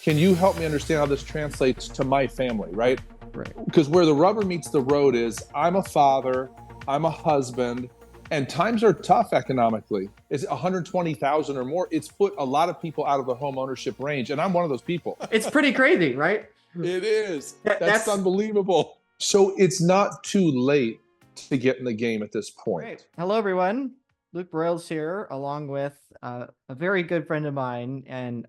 can you help me understand how this translates to my family, right? Right. Because where the rubber meets the road is I'm a father, I'm a husband, and times are tough economically. It's 120,000 or more. It's put a lot of people out of the home ownership range, and I'm one of those people. It's pretty crazy, right? It is. That's That's unbelievable. So it's not too late to get in the game at this point. great. Hello, everyone. Luke Broyles here, along with a very good friend of mine, and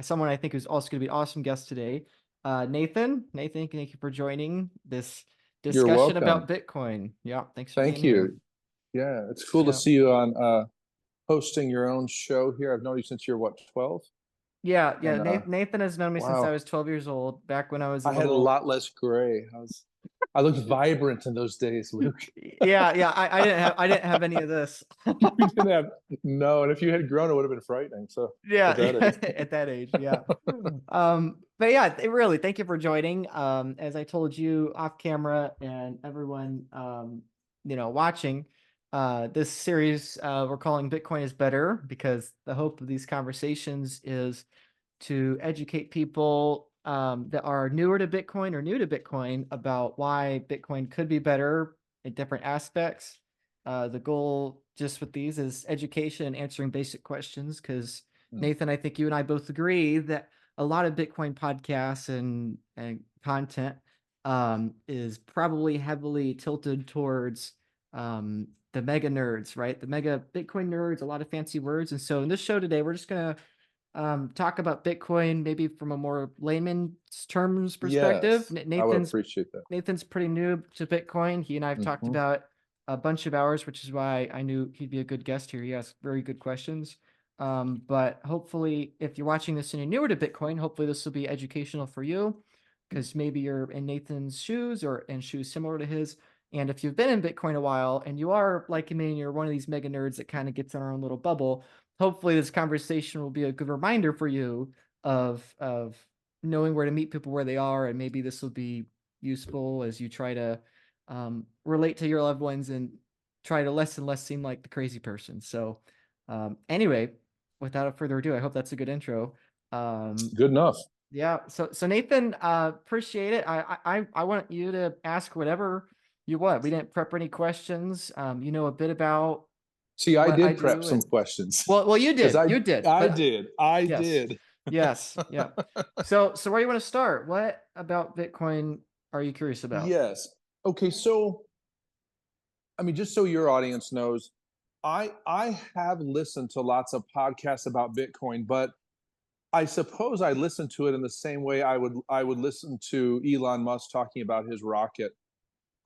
someone I think who's also going to be an awesome guest today, Nathan. Nathan, thank you for joining this You're discussion about welcome. Bitcoin. Yeah, thanks for being Thank here. you. Yeah, it's cool to So, see you on hosting your own show here. I've known you since you're what, 12? yeah. And Nathan has known me since I wow, was 12 years old, back when I was a I had a little. lot less gray. I looked vibrant in those days, Luke. Yeah. I didn't have any of this. You didn't have no, and if you had grown, it would have been frightening. So Yeah, at that age. at that age, yeah. But yeah, really, thank you for joining. As I told you off camera and everyone, watching, this series, we're calling Bitcoin is Better, because the hope of these conversations is to educate people that are newer to Bitcoin or new to Bitcoin about why Bitcoin could be better in different aspects. The goal just with these is education and answering basic questions, because Nathan, I think you and I both agree that a lot of Bitcoin podcasts and content is probably heavily tilted towards the mega nerds, right? The mega Bitcoin nerds, a lot of fancy words. And so in this show today, we're just going to talk about Bitcoin maybe from a more layman's terms perspective. Yes, I would appreciate that. Nathan's pretty new to Bitcoin. He and I have talked Hmm. about a bunch of hours, which is why I knew he'd be a good guest here. He asks very good questions. But hopefully, if you're watching this and you're newer to Bitcoin, hopefully this will be educational for you, because maybe you're in Nathan's shoes or in shoes similar to his. And if you've been in Bitcoin a while and you are like me and you're one of these mega nerds that kind of gets in our own little bubble, hopefully this conversation will be a good reminder for you of knowing where to meet people where they are, and maybe this will be useful as you try to relate to your loved ones and try to less and less seem like the crazy person. So anyway, without further ado, I hope that's a good intro. Good enough. Yeah. So Nathan, appreciate it. I want you to ask whatever you want. We didn't prep any questions. You know a bit about See, I what I did prep do, some and questions well, you because did, you did, I but did, I yes, did. yes, yeah. So where do you want to start? What about Bitcoin are you curious about? Yes. Okay, so I mean, just so your audience knows, I have listened to lots of podcasts about Bitcoin, but I suppose I listen to it in the same way I would listen to Elon Musk talking about his rocket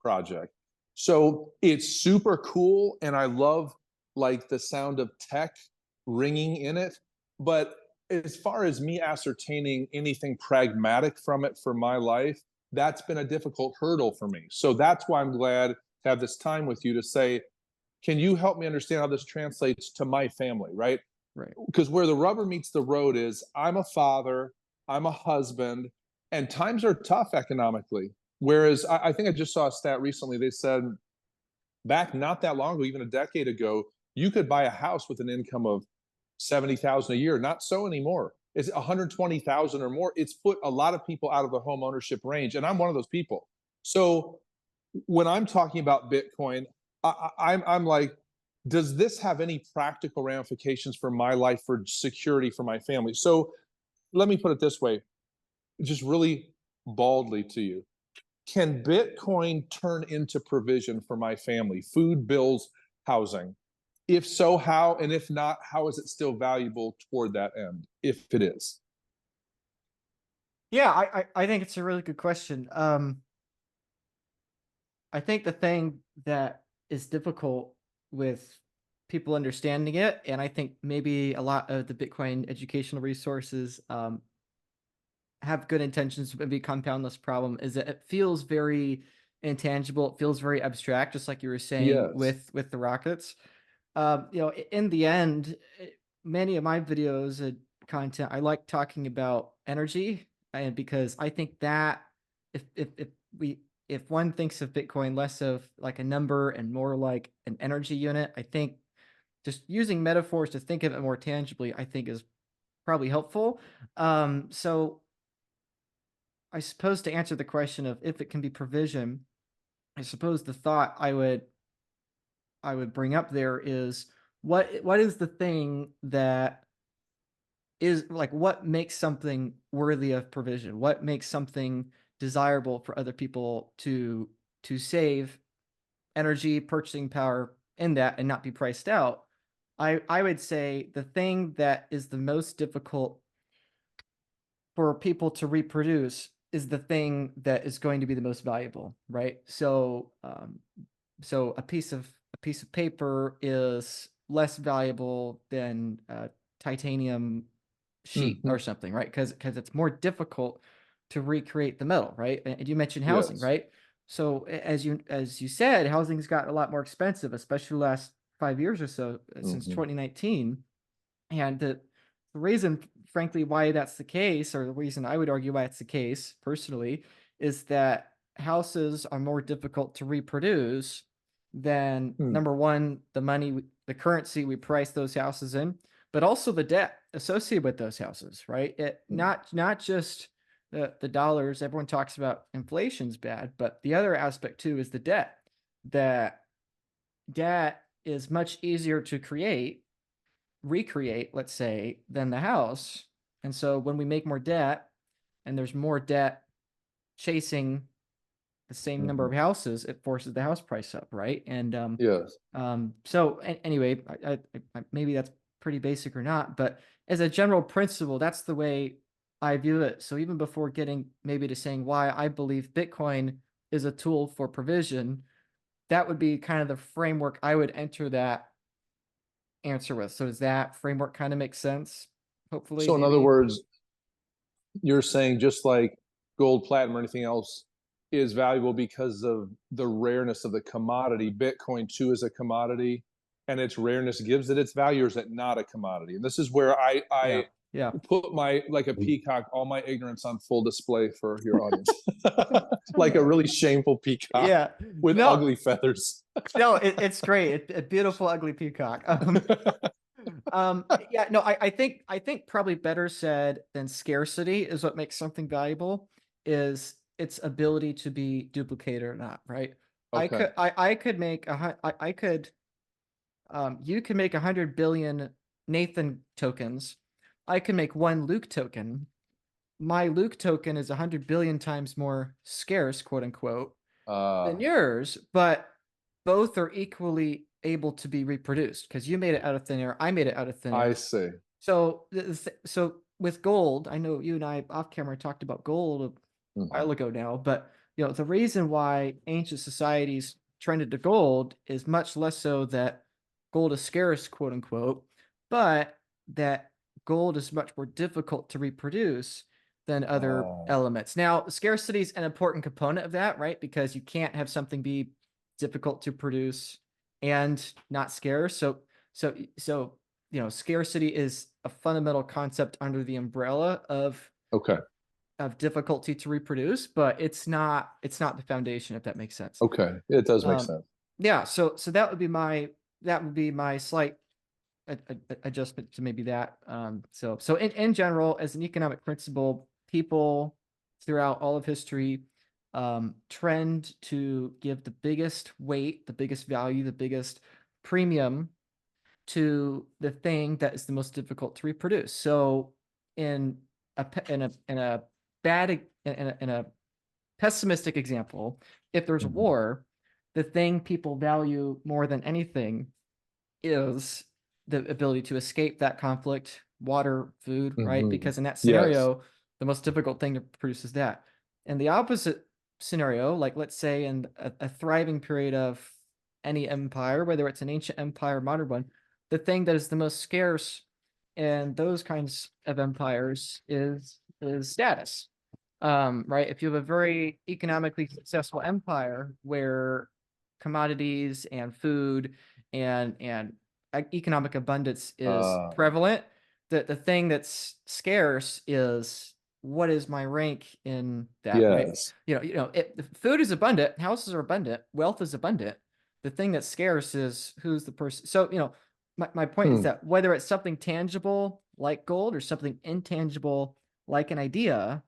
project. So it's super cool, and I love like the sound of tech ringing in it. But as far as me ascertaining anything pragmatic from it for my life, that's been a difficult hurdle for me. So that's why I'm glad to have this time with you to say, can you help me understand how this translates to my family, right? Right. Because where the rubber meets the road is I'm a father, I'm a husband, and times are tough economically. Whereas I think I just saw a stat recently. They said back not that long ago, even a decade ago, you could buy a house with an income of 70,000 a year. Not so anymore. It's 120,000 or more. It's put a lot of people out of the home ownership range, and I'm one of those people. So when I'm talking about Bitcoin, I'm like, does this have any practical ramifications for my life, for security for my family? So let me put it this way, just really baldly to you. Can Bitcoin turn into provision for my family, food, bills, housing? If so, how? And if not, how is it still valuable toward that end, if it is? Yeah, I think it's a really good question. I think the thing that is difficult with people understanding it, and I think maybe a lot of the Bitcoin educational resources have good intentions to maybe compound this problem, is that it feels very intangible. It feels very abstract, just like you were saying Yes. with the rockets. In the end, many of my videos and content, I like talking about energy, and because I think that if we if one thinks of Bitcoin less of like a number and more like an energy unit, I think just using metaphors to think of it more tangibly, I think is probably helpful. So I suppose to answer the question of if it can be provision, I suppose the thought I would bring up there is what is the thing that is like what makes something worthy of provision? What makes something desirable for other people to save energy, purchasing power in that and not be priced out? I would say the thing that is the most difficult for people to reproduce is the thing that is going to be the most valuable, right? So a piece of paper is less valuable than a titanium sheet Hmm. or something, right? Because it's more difficult to recreate the metal, right? And you mentioned housing, Yes. right? So as you said, housing's gotten a lot more expensive, especially the last 5 years or so, since Hmm. 2019. And the reason, frankly, why that's the case, or the reason I would argue why it's the case personally, is that houses are more difficult to reproduce than, Hmm. number one, the currency we price those houses in, but also the debt associated with those houses, right? It not just the dollars. Everyone talks about inflation's bad, but the other aspect too is the debt. That debt is much easier to recreate, let's say, than the house. And so when we make more debt and there's more debt chasing the same number Hmm. of houses, it forces the house price up, right? And Yes. anyway, maybe that's pretty basic or not, but as a general principle, that's the way I view it. So even before getting maybe to saying why I believe Bitcoin is a tool for provision, that would be kind of the framework I would enter that answer with. So does that framework kind of make sense? Hopefully, So in other maybe. words, you're saying just like gold, platinum, or anything else is valuable because of the rareness of the commodity. Bitcoin too is a commodity, and its rareness gives it its value, or is it not a commodity? And this is where I Yeah. I Yeah. put my like a peacock, all my ignorance on full display for your audience, like a really shameful peacock Yeah. with No, ugly feathers. no, it's great. A beautiful, ugly peacock. Yeah, no, I think probably better said than scarcity is what makes something valuable is its ability to be duplicated or not, right? Okay. I could make I could you can make 100 billion Nathan tokens. I can make one Luke token. My Luke token is 100 billion times more scarce, quote unquote, than Uh, yours, but both are equally able to be reproduced because you made it out of thin air. I made it out of thin I air. see. So with gold, I know you and I off camera talked about gold a Hmm. while ago now, but the reason why ancient societies trended to gold is much less so that gold is scarce, quote unquote, but that gold is much more difficult to reproduce than other elements. Now, scarcity is an important component of that, right? Because you can't have something be difficult to produce and not scarce. So scarcity is a fundamental concept under the umbrella Okay. of difficulty to reproduce, but it's not the foundation, if that makes sense. Okay. It does make Um, sense. yeah, so that would be my slight adjustment to maybe that. So in general, as an economic principle, people throughout all of history trend to give the biggest weight, the biggest value, the biggest premium to the thing that is the most difficult to reproduce. So in a bad in a pessimistic example, if there's a Mhm. war, the thing people value more than anything is the ability to escape that conflict, water, food, right? Mhm. Because in that Yes. scenario, the most difficult thing to produce is that. And the opposite scenario, like let's say in a thriving period of any empire, whether it's an ancient empire or modern one, the thing that is the most scarce in those kinds of empires is status. Right? If you have a very economically successful empire where commodities and food and economic abundance is Uh, prevalent, the thing that's scarce is what is my rank in that, right? yes. Food is abundant, houses are abundant, wealth is abundant. The thing that's scarce is who's the person. So, my point is Hmm. that whether it's something tangible like gold or something intangible like an idea,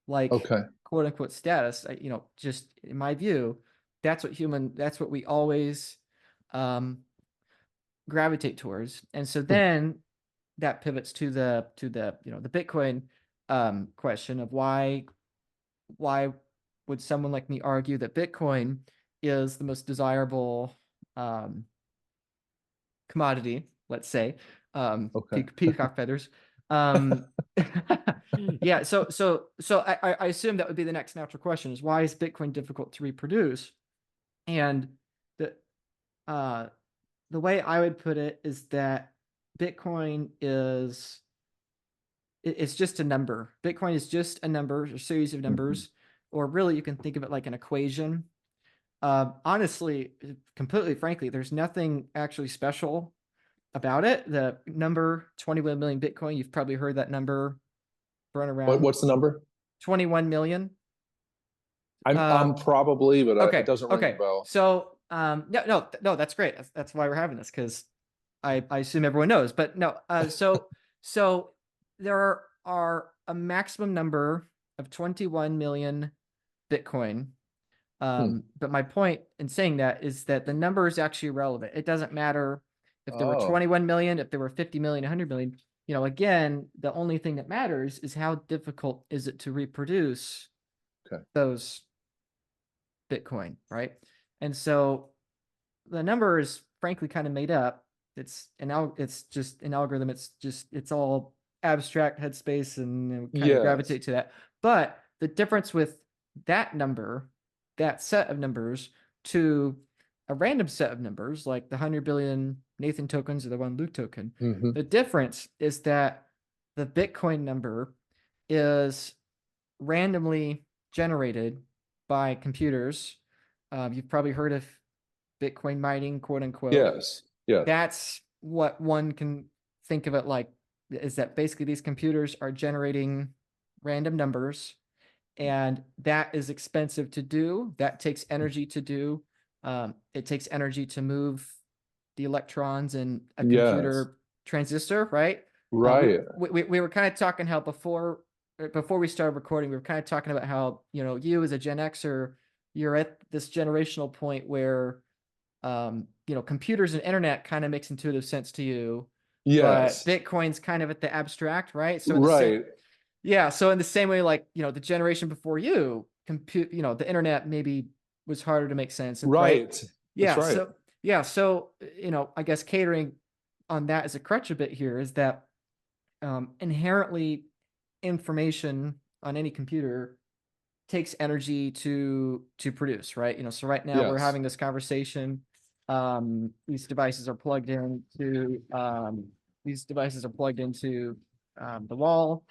like Okay. quote unquote status, just in my view, that's what we always gravitate towards. And so then that pivots to the the Bitcoin question of why would someone like me argue that Bitcoin is the most desirable commodity, let's say, Okay. peacock feathers. Yeah, so I assume that would be the next natural question, is why is Bitcoin difficult to reproduce? And the the way I would put it is that Bitcoin is it's just a number. Bitcoin is just a number, a series of numbers, or really you can think of it like an equation. Honestly, completely frankly, there's nothing actually special about it. The number 21 million Bitcoin, you've probably heard that number thrown around. What's the number? 21 million. I'm probably, but it Okay. doesn't ring a Okay. bell. So, no, that's great. That's why we're having this, because I assume everyone knows, but no. So there are a maximum number of 21 million Bitcoin. But my point in saying that is that the number is actually irrelevant. It doesn't matter if there were 21 million, if there were 50 million, 100 million. Again, the only thing that matters is how difficult is it to reproduce those Bitcoin, right? And so the number is frankly kind of made up. It's just an algorithm. It's all abstract headspace, and kind of gravitate to that. But the difference with that number, that set of numbers, to a random set of numbers like the 100 billion Nathan tokens or the 1 Luke token, the difference is that the Bitcoin number is randomly generated by computers. You've probably heard of Bitcoin mining, quote unquote. Yes. That's what one can think of it like, is that basically these computers are generating random numbers, and that is expensive to do. That takes energy to do. It takes energy to move the electrons in a computer transistor, right? Right. We were kind of talking how before we started recording, we were kind of talking about how, you as a Gen Xer, you're at this generational point where, computers and internet kind of makes intuitive sense to you. Yes. But Bitcoin's kind of at the abstract, right? So so in the same way, like, the generation before you, the internet maybe was harder to make sense. Right. Yeah. That's right. So, I guess catering on that as a crutch a bit here is that inherently information on any computer takes energy to produce, right? So right now we're having this conversation. These devices are plugged into the wall,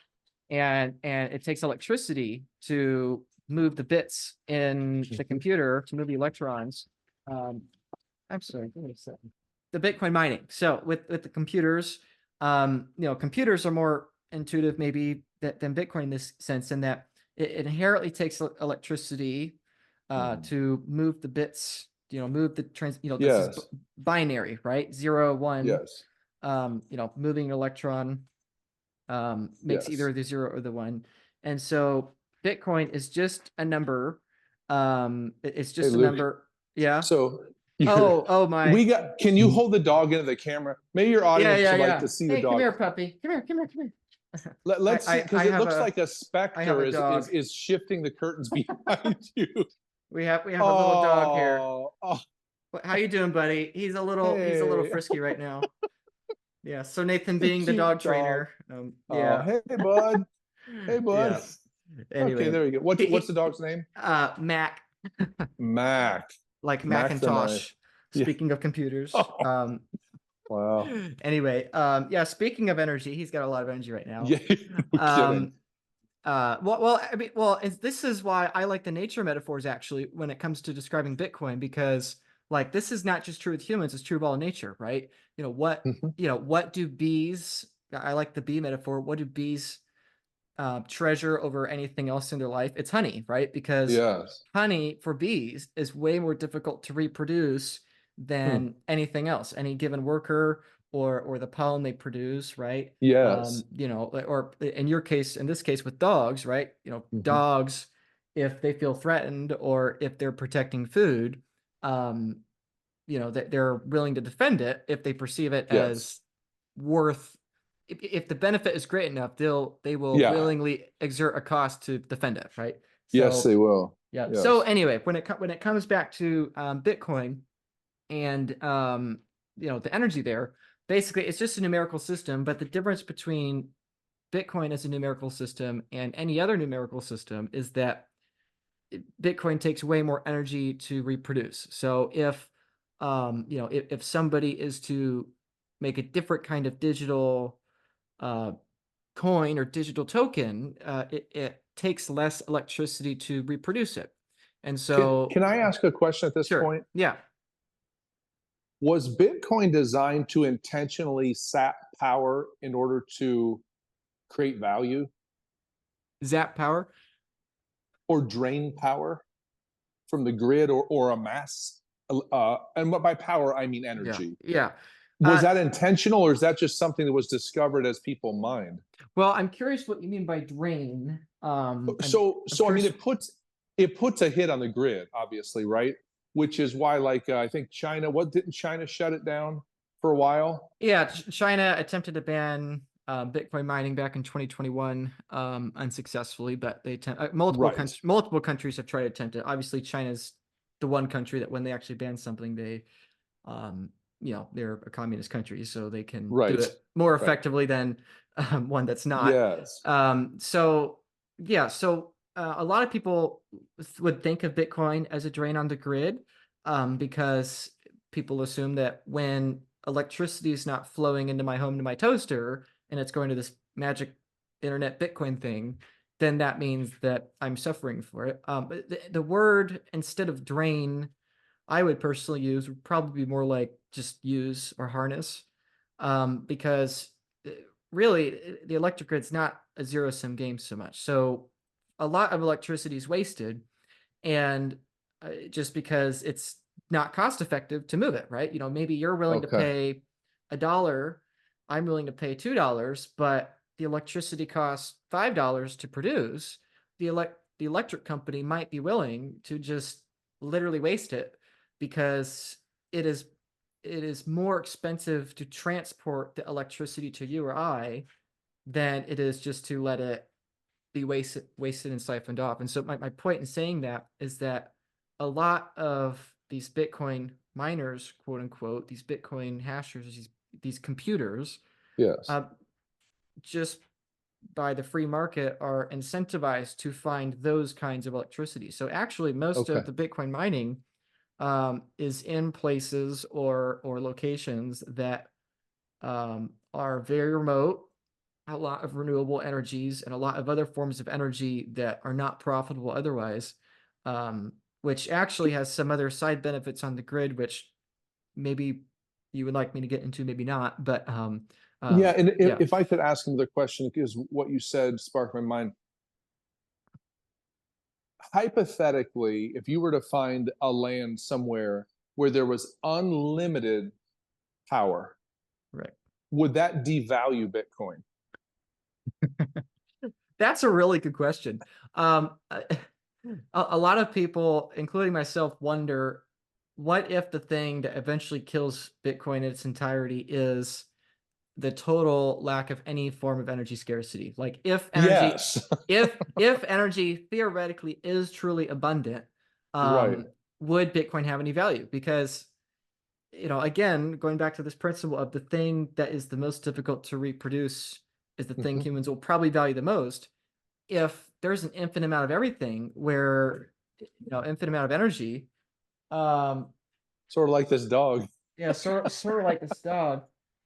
and it takes electricity to move the bits in the computer, to move the electrons. I'm sorry, give me a second. The Bitcoin mining. So with the computers, computers are more intuitive maybe than Bitcoin in this sense, in that it inherently takes electricity to move the bits, move the this is binary, right? 0, 1. Moving an electron makes either the 0 or the 1. And so Bitcoin is just a number. It's just a number. Yeah. So my. Can you hold the dog into the camera? Maybe your audience would like to see the dog. Come here, puppy. Come here. Let's see, because it looks like a specter is shifting the curtains behind you. We have a little dog here. How you doing, buddy? He's a little frisky right now. Yeah. So Nathan, being the dog trainer. Hey, bud. Hey, bud. Yeah. Anyway, okay, there we go. What's the dog's name? Mac. Mac. Like Macintosh. Speaking of computers. Wow. Anyway, speaking of energy, he's got a lot of energy right now. This is why I like the nature metaphors, actually, when it comes to describing Bitcoin, because like, this is not just true with humans, it's true of all nature, right? What do bees, I like the bee metaphor, what do bees treasure over anything else in their life? It's honey, right? Because honey for bees is way more difficult to reproduce than anything else, any given worker or the pollen they produce, right? Or in this case with dogs, right? Dogs if they feel threatened or if they're protecting food, um, that they're willing to defend it if they perceive it Yes. as worth. If the benefit is great enough, they will Yeah. willingly exert a cost to defend it, right? Yes, they So will. yeah. So Yes. anyway, when it comes back to Bitcoin and the energy there, basically it's just a numerical system. But the difference between Bitcoin as a numerical system and any other numerical system is that Bitcoin takes way more energy to reproduce. So if somebody is to make a different kind of digital uh, coin or digital token, it takes less electricity to reproduce it. And so, Can I ask a question at this sure, point? yeah, Was Bitcoin designed to intentionally sap power in order to create value zap power, or drain power from the grid or a mass? And by power, I mean yeah, energy. yeah. Was Uh, that intentional, or is that just something that was discovered as people mined? well, I'm curious what you mean by drain. I'm So I mean, curious. it puts a hit on the grid, obviously, right? Which is why, like, I think China. What didn't China shut it down for a while? Yeah, China attempted to ban Bitcoin mining back in 2021 unsuccessfully, but Right, multiple countries have tried to attempt it. Obviously, China's the one country that when they actually ban something, um, they're a communist country, so they can do right, it more right. effectively than one that's not. Yes. So yeah, so a lot of people would think of Bitcoin as a drain on the grid because people assume that when electricity is not flowing into my home to my toaster and it's going to this magic internet Bitcoin thing, then that means that I'm suffering for it. But the word instead of drain, I would personally use would probably be more like just use or harness, because uh, really the electric grid's not a zero sum game so much. So a lot of electricity is wasted, and just because it's not cost effective to move it, right? Maybe you're willing to Okay. pay $1, I'm willing to pay $2, but the electricity costs $5 to produce. The electric company might be willing to just literally waste it because it is it is more expensive to transport the electricity to you or I than it is just to let it be wasted and siphoned off. And so my point in saying that is that a lot of these Bitcoin miners, quote unquote, these Bitcoin hashers, these computers, Yes. uh, just by the free market are incentivized to find those kinds of electricity. So actually, most Okay. of the Bitcoin mining is in places or locations that are very remote, a lot of renewable energies, and a lot of other forms of energy that are not profitable otherwise, which actually has some other side benefits on the grid, which maybe you would like me to get into, maybe not. But Yeah, and yeah, if I could ask another question, because what you said sparked my mind. Hypothetically, if you were to find a land somewhere where there was unlimited power, right. would that devalue Bitcoin? That's a really good question. A lot of people, including myself, wonder what if the thing that eventually kills Bitcoin in its entirety is the total lack of any form of energy scarcity. Like Yes. if energy theoretically is truly abundant, Right. would Bitcoin have any value? Because again, going back to this principle of the thing that is the most difficult to reproduce is the thing Mhm. humans will probably value the most. If there's an infinite amount of everything where infinite amount of energy, um Sort of like this dog. yeah, sort of like this dog.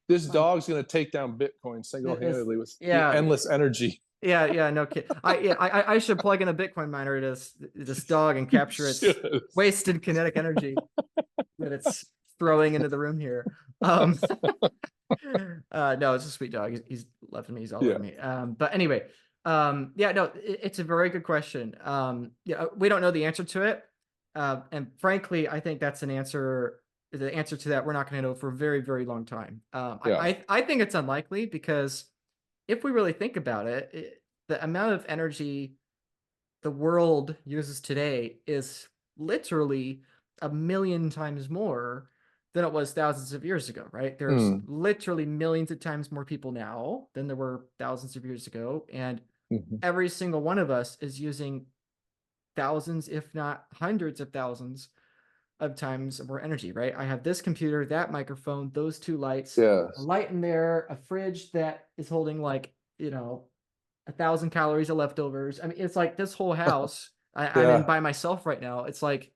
This um dog's going to take down Bitcoin this single-handedly with yeah endless energy. yeah, no kid. I should plug in a Bitcoin miner to this dog and You capture its should. wasted kinetic energy that it's throwing into the room here. No, it's a sweet dog. He's loving me. He's all Yeah. over me. But anyway, yeah, no, it's a very good question. Yeah, we don't know the answer to it. And frankly, I think that's the answer to that we're not going to know for a very, very long time. Yeah. I think it's unlikely because if we really think about it, the amount of energy the world uses today is literally a million times more than it was thousands of years ago, right? There's Mm, literally millions of times more people now than there were thousands of years ago. And mhm. every single one of us is using thousands, if not hundreds of thousands of times more energy, right? I have this computer, that microphone, those two lights, a Yes. light in there, a fridge that is holding like, 1,000 calories of leftovers. I mean, it's like this whole house, I'm in Yeah. by myself right now. It's like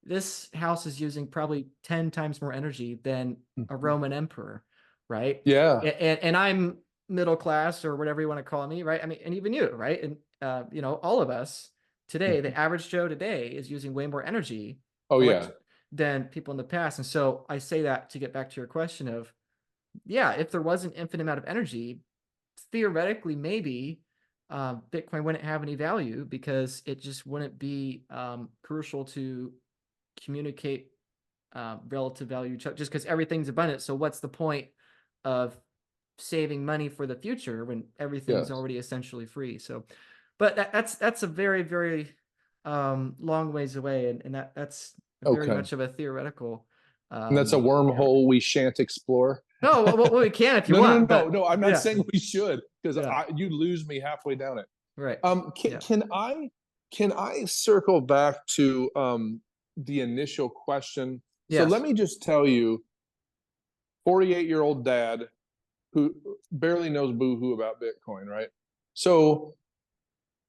this house is using probably 10 times more energy than a Mhm. Roman emperor, right? Yeah. And I'm middle class or whatever you want to call me, right? I mean, and even you, right? And, all of us today, the Mhm. average Joe today is using way more energy Oh yeah. elect than people in the past. And so I say that to get back to your question of, yeah, if there was an infinite amount of energy, theoretically, maybe Bitcoin wouldn't have any value because it just wouldn't be crucial to communicate relative value just because everything's abundant. So what's the point of saving money for the future when everything's Yes. already essentially free? So, but that's a very, very long ways away, and that's very Okay. much of a theoretical And that's a endeavor. wormhole we shan't explore. No, well, we can if you No, no, no, want, no, but no. I'm not yeah, saying we should because yeah, you lose me halfway down it. right, Can, yeah, can I circle back to the initial question? So let yes, me just tell you, 48-year-old dad who barely knows boo-hoo about Bitcoin, right? So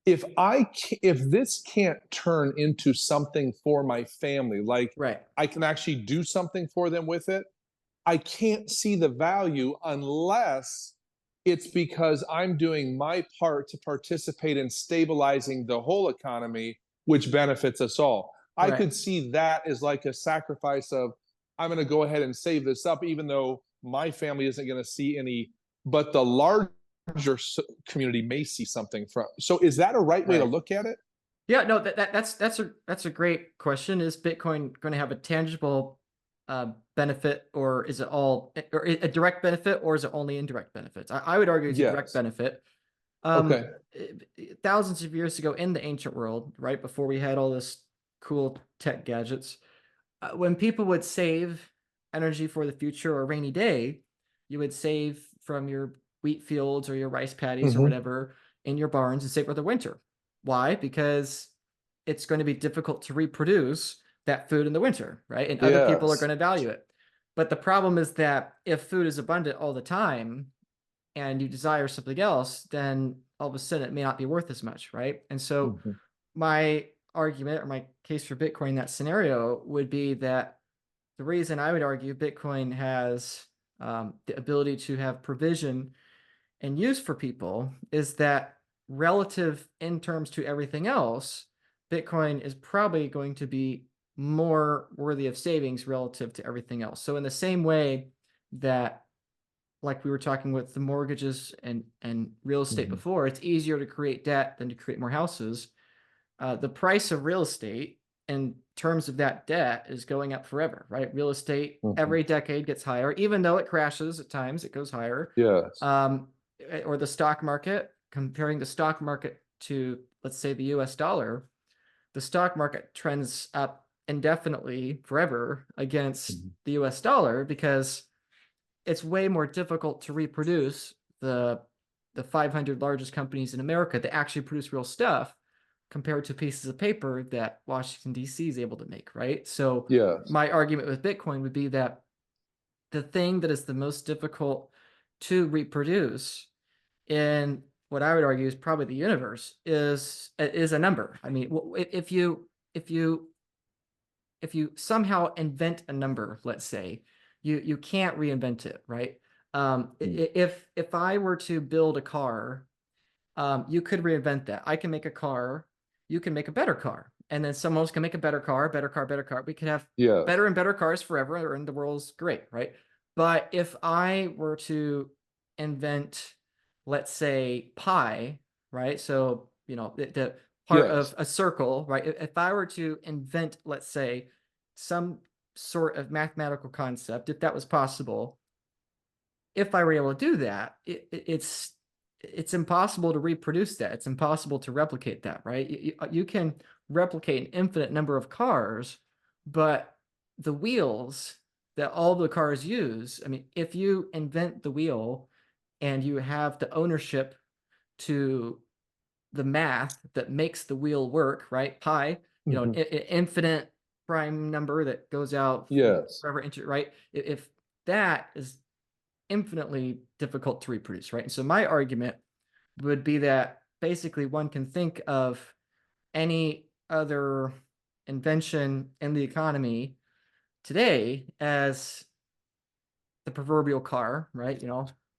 if this can't turn into something for my family, like right, I can actually do something for them with it, I can't see the value unless it's because I'm doing my part to participate in stabilizing the whole economy, which benefits us all. I right. could see that as like a sacrifice of, I'm going to go ahead and save this up, even though my family isn't going to see any, but the larger community may see something from. So is that a right way to Right. look at it? Yeah, no, that's a great question. Is Bitcoin going to have a tangible benefit, or is it all or a direct benefit, or is it only indirect benefits? I would argue it's a direct Yes. benefit. Um, Okay. Thousands of years ago in the ancient world, right before we had all this cool tech gadgets, when people would save energy for the future or a rainy day, you would save from your wheat fields or your rice paddies or Mm-hmm. whatever in your barns and save for the winter. Why? Because it's going to be difficult to reproduce that food in the winter, right? And other people are going Yes. to value it. But the problem is that if food is abundant all the time and you desire something else, then all of a sudden it may not be worth as much, right? And so Mm-hmm. my argument or my case for Bitcoin in that scenario would be that the reason I would argue Bitcoin has the ability to have provision and use for people is that relative in terms to everything else, Bitcoin is probably going to be more worthy of savings relative to everything else. So in the same way that like we were talking with the mortgages and real estate Mm-hmm. before, it's easier to create debt than to create more houses. The price of real estate in terms of that debt is going up forever, right? Real estate Mm-hmm. every decade gets higher, even though it crashes at times, it goes higher. Yes. Um, or the stock market, comparing the stock market to, let's say, the US dollar, the stock market trends up indefinitely forever against Mm-hmm. the US dollar because it's way more difficult to reproduce the 500 largest companies in America that actually produce real stuff compared to pieces of paper that Washington D.C. is able to make, right? So Yes. my argument with Bitcoin would be that the thing that is the most difficult to reproduce in what I would argue is probably the universe is a number. I mean, if you if you somehow invent a number, let's say, you can't reinvent it, right? If I were to build a car, you could reinvent that. I can make a car, you can make a better car, and then someone else can make a better car, better car, better car. We could have Yes. better and better cars forever, and the world's great, right? But if I were to invent, let's say, pi, right? So, the part Yes. of a circle, right? If I were to invent, let's say, some sort of mathematical concept, if that was possible, if I were able to do that, it's it's impossible to reproduce that. It's impossible to replicate that, right? You can replicate an infinite number of cars, but the wheels that all the cars use, I mean, if you invent the wheel and you have the ownership to the math that makes the wheel work, right? Pi, an infinite prime number that goes out Yes. forever, right? If that is infinitely difficult to reproduce, right? And so my argument would be that basically one can think of any other invention in the economy today as the proverbial car, right?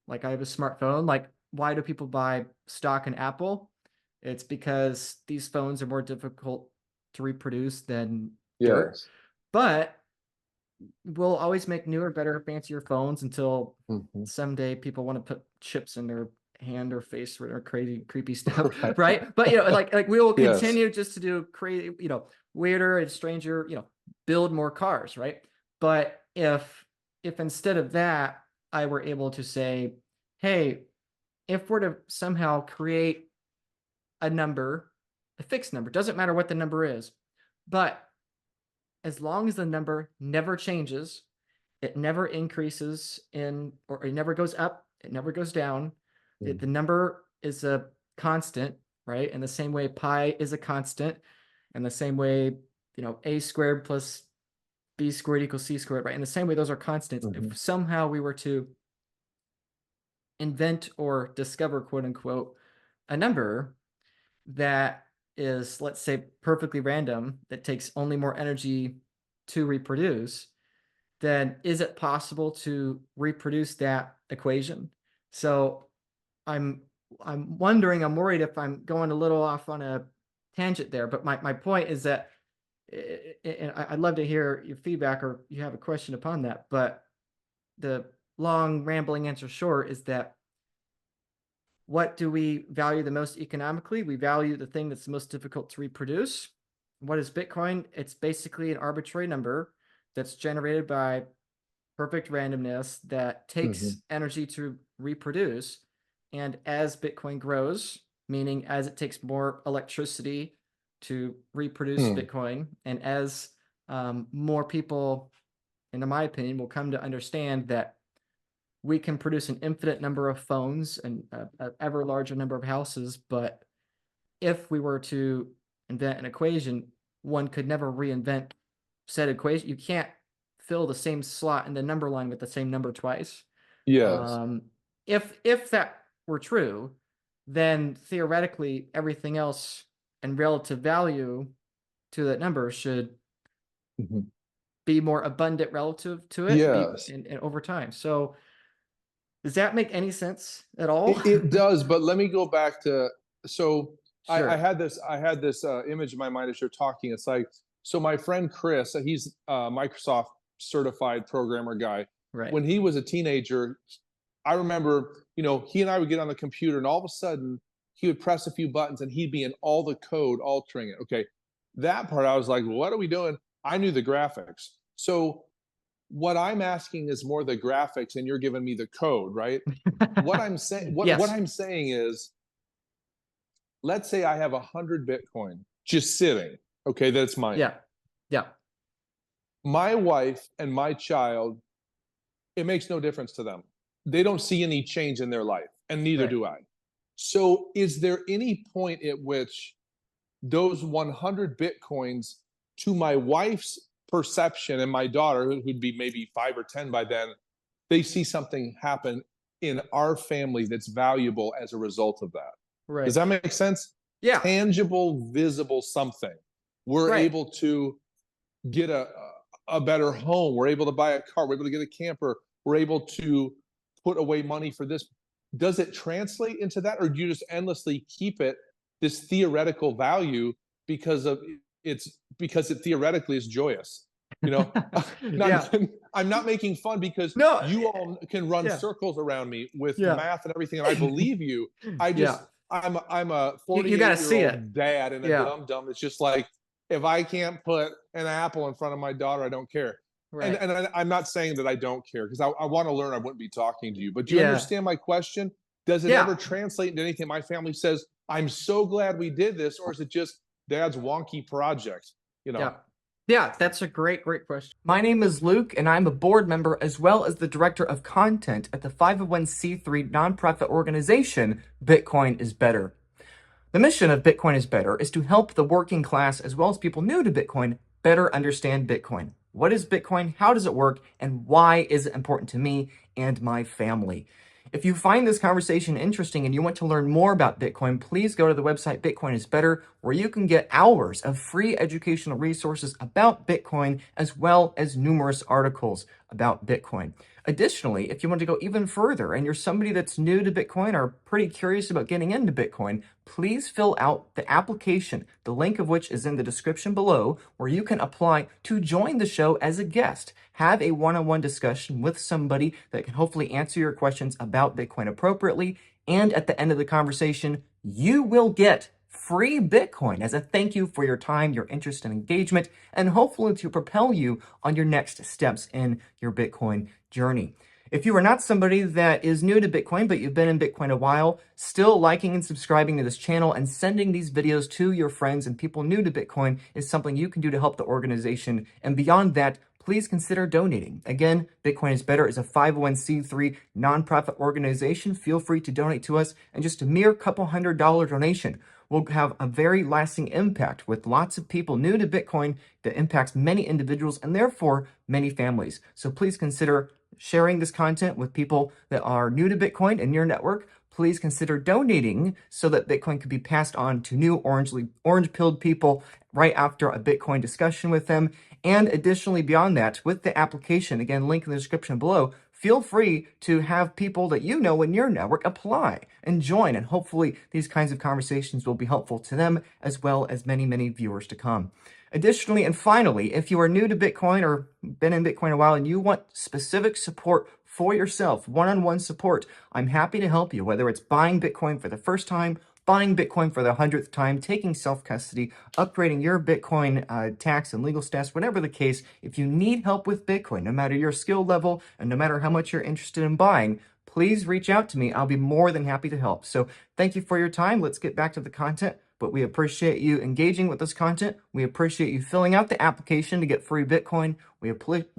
Like I have a smartphone. Like, why do people buy stock in Apple? It's because these phones are more difficult to reproduce than dirt. Yes. But we'll always make newer, better, fancier phones until Mhm. someday people want to put chips in their hand or face or crazy, creepy stuff, Right. right? But like we will Yes. continue just to do crazy, weirder and stranger, build more cars, right? But if instead of that, I were able to say, hey, if we're to somehow create a number, a fixed number, doesn't matter what the number is, but as long as the number never changes, it never increases or it never goes up, it never goes down. The number is a constant, right? In the same way pi is a constant, and the same way, a squared plus b squared equals c squared, right? In the same way, those are constants. If somehow we were to invent or discover, quote unquote, a number that is, let's say, perfectly random, that takes only more energy to reproduce, then is it possible to reproduce that equation? So I'm wondering, I'm worried if I'm going a little off on a tangent there, but my point is that, and I'd love to hear your feedback or you have a question upon that, but the long rambling answer short is that what do we value the most economically? We value the thing that's the most difficult to reproduce. What is Bitcoin? It's basically an arbitrary number that's generated by perfect randomness that takes energy to reproduce. And as Bitcoin grows, meaning as it takes more electricity to reproduce Bitcoin, and as more people, in my opinion, will come to understand that we can produce an infinite number of phones and an ever larger number of houses, but if we were to invent an equation, one could never reinvent said equation. You can't fill the same slot in the number line with the same number twice. Yes. If that were true, then theoretically everything else and relative value to that number should be more abundant relative to it, Yes. and over time. So does that make any sense at all? It does, but let me go back to, so Sure. I had this image in my mind as you're talking. It's like, so my friend Chris, he's a Microsoft certified programmer guy. Right. When he was a teenager, I remember, he and I would get on the computer and all of a sudden he would press a few buttons and he'd be in all the code altering it. Okay. That part I was like, what are we doing? I knew the graphics. So what I'm asking is more the graphics and you're giving me the code, right? What I'm saying, Yes. what I'm saying is, let's say I have 100 Bitcoin just sitting. Okay, that's mine. Yeah. Yeah. My wife and my child, it makes no difference to them. They don't see any change in their life, and neither do I. So, is there any point at which those 100 Bitcoins, to my wife's perception and my daughter, who'd be maybe 5 or 10 by then, they see something happen in our family that's valuable as a result of that? Right. Does that make sense? Yeah. Tangible, visible something. We're able to get a better home. We're able to buy a car. We're able to get a camper. We're able to put away money for this. Does it translate into that, or do you just endlessly keep it this theoretical value because it theoretically is joyous? I'm not making fun, because you all can run circles around me with math and everything, and I believe you. I'm a 48-year-old dad and a dum-dum. It's just like, if I can't put an apple in front of my daughter, I don't care. Right. And I'm not saying that I don't care, because I want to learn. I wouldn't be talking to you. But do you understand my question? Does it Yeah. ever translate into anything? My family says, I'm so glad we did this, or is it just dad's wonky project? You know? Yeah. Yeah, that's a great question. My name is Luke, and I'm a board member as well as the director of content at the 501c3 nonprofit organization, Bitcoin is Better. The mission of Bitcoin is Better is to help the working class as well as people new to Bitcoin better understand Bitcoin. What is Bitcoin? How does it work? And why is it important to me and my family? If you find this conversation interesting and you want to learn more about Bitcoin, please go to the website Bitcoin is Better, where you can get hours of free educational resources about Bitcoin, as well as numerous articles about Bitcoin. Additionally, if you want to go even further and you're somebody that's new to Bitcoin or pretty curious about getting into Bitcoin, please fill out the application, the link of which is in the description below, where you can apply to join the show as a guest. Have a one-on-one discussion with somebody that can hopefully answer your questions about Bitcoin appropriately. And at the end of the conversation, you will get free Bitcoin as a thank you for your time, your interest, and engagement, and hopefully to propel you on your next steps in your Bitcoin journey. If you are not somebody that is new to Bitcoin, but you've been in Bitcoin a while, still liking and subscribing to this channel and sending these videos to your friends and people new to Bitcoin is something you can do to help the organization. And beyond that, please consider donating. Again, Bitcoin is Better is a 501c3 nonprofit organization. Feel free to donate to us, and just a mere couple $100 donation will have a very lasting impact with lots of people new to Bitcoin that impacts many individuals and therefore many families. So please consider sharing this content with people that are new to Bitcoin in your network. Please consider donating so that Bitcoin can be passed on to new orange-pilled people right after a Bitcoin discussion with them. And additionally, beyond that, with the application, again, link in the description below, feel free to have people that you know in your network apply and join. And hopefully these kinds of conversations will be helpful to them as well as many, many viewers to come. Additionally, and finally, if you are new to Bitcoin or been in Bitcoin a while and you want specific support for yourself, one-on-one support, I'm happy to help you, whether it's buying Bitcoin for the first time, buying Bitcoin for the 100th time, taking self-custody, upgrading your Bitcoin tax and legal status, whatever the case. If you need help with Bitcoin, no matter your skill level and no matter how much you're interested in buying, please reach out to me. I'll be more than happy to help. So thank you for your time. Let's get back to the content. But we appreciate you engaging with this content. We appreciate you filling out the application to get free Bitcoin. We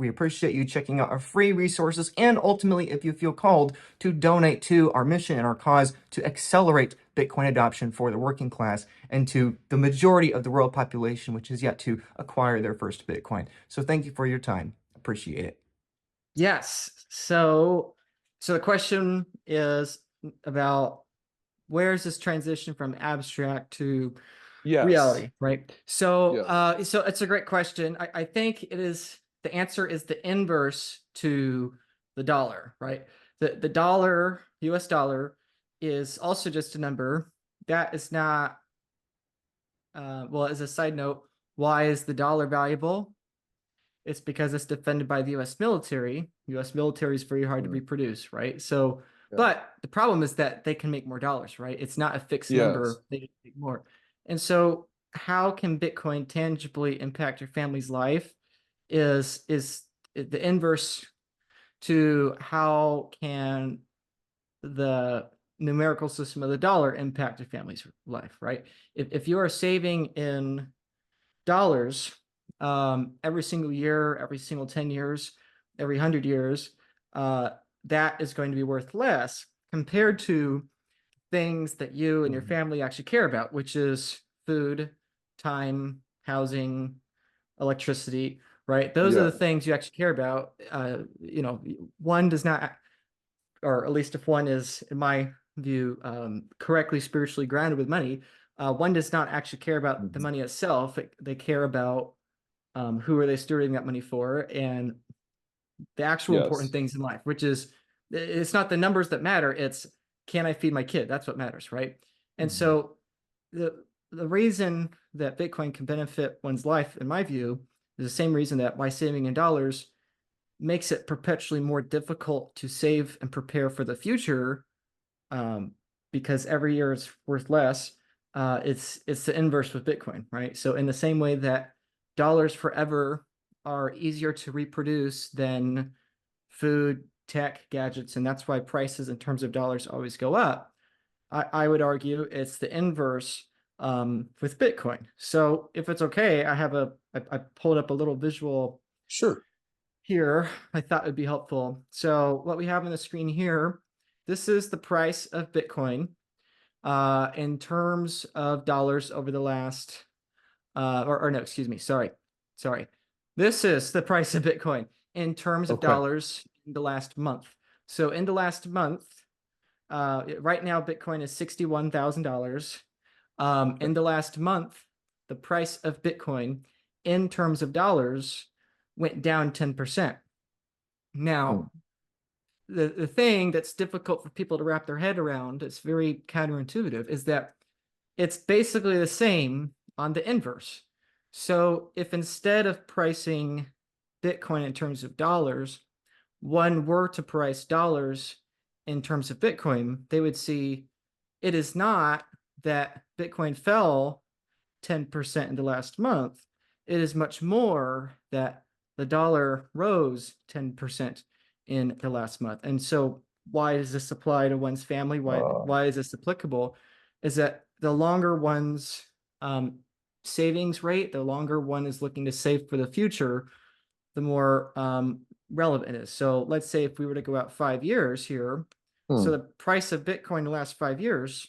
appreciate you checking out our free resources, and ultimately, if you feel called, to donate to our mission and our cause to accelerate Bitcoin adoption for the working class and to the majority of the world population, which is yet to acquire their first Bitcoin. So thank you for your time. Appreciate it. Yes. So the question is about, where's this transition from abstract to reality, Yes. right? So, Yes. so it's a great question. I think the answer is the inverse to the dollar, right? The dollar, US dollar, is also just a number. That is not, well, as a side note, why is the dollar valuable? It's because it's defended by the US military. US military is very hard to reproduce, right? So, Yeah. but the problem is that they can make more dollars, right? It's not a fixed Yes. number. They can make more. And so how can Bitcoin tangibly impact your family's life is the inverse to how can the numerical system of the dollar impact a family's life, right? If you are saving in dollars every single year, every single 10 years, every 100 years, that is going to be worth less compared to things that you and your family actually care about, which is food, time, housing, electricity, right? Those are Yeah. the things you actually care about. One does not, or at least if one is, in my view, correctly spiritually grounded with money, one does not actually care about the money itself. They care about who are they stewarding that money for, and the actual important Yes. things in life, which is, it's not the numbers that matter. It's, can I feed my kid? That's what matters, right? And so the reason that Bitcoin can benefit one's life, in my view, is the same reason that why saving in dollars makes it perpetually more difficult to save and prepare for the future, because every year it's worth less. It's the inverse with Bitcoin, right? So in the same way that dollars forever are easier to reproduce than food, tech gadgets, and that's why prices in terms of dollars always go up. I would argue it's the inverse with Bitcoin. So if it's okay, I pulled up a little visual Sure. here I thought would be helpful. So what we have on the screen here, this is the price of Bitcoin in terms of dollars over the last, or no, excuse me, sorry. This is the price of Bitcoin in terms of Okay. dollars in the last month. So in the last month, right now, Bitcoin is $61,000. In the last month, the price of Bitcoin in terms of dollars went down 10%. Now, the thing that's difficult for people to wrap their head around, it's very counterintuitive, is that it's basically the same on the inverse. So if instead of pricing Bitcoin in terms of dollars, one were to price dollars in terms of Bitcoin, they would see it is not that Bitcoin fell 10% in the last month. It is much more that the dollar rose 10% in the last month. And so why does this apply to one's family? Why is this applicable? Is that the longer one's savings rate, the longer one is looking to save for the future, the more relevant it is. So let's say if we were to go out 5 years here, so the price of Bitcoin the last 5 years,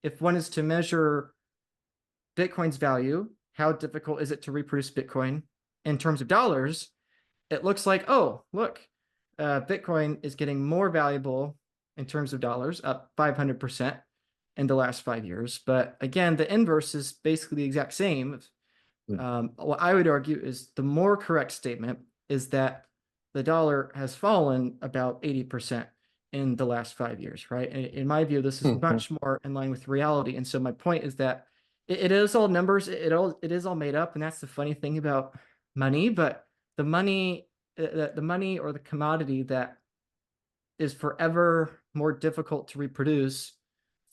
if one is to measure Bitcoin's value, how difficult is it to reproduce Bitcoin in terms of dollars? It looks like, oh, look, Bitcoin is getting more valuable in terms of dollars, up 500% in the last 5 years. But again, the inverse is basically the exact same. What I would argue is the more correct statement is that the dollar has fallen about 80% in the last 5 years, right? And in my view, this is much more in line with reality. And so my point is that it is all numbers. It is all made up, and that's the funny thing about money. But the money or the commodity that is forever more difficult to reproduce,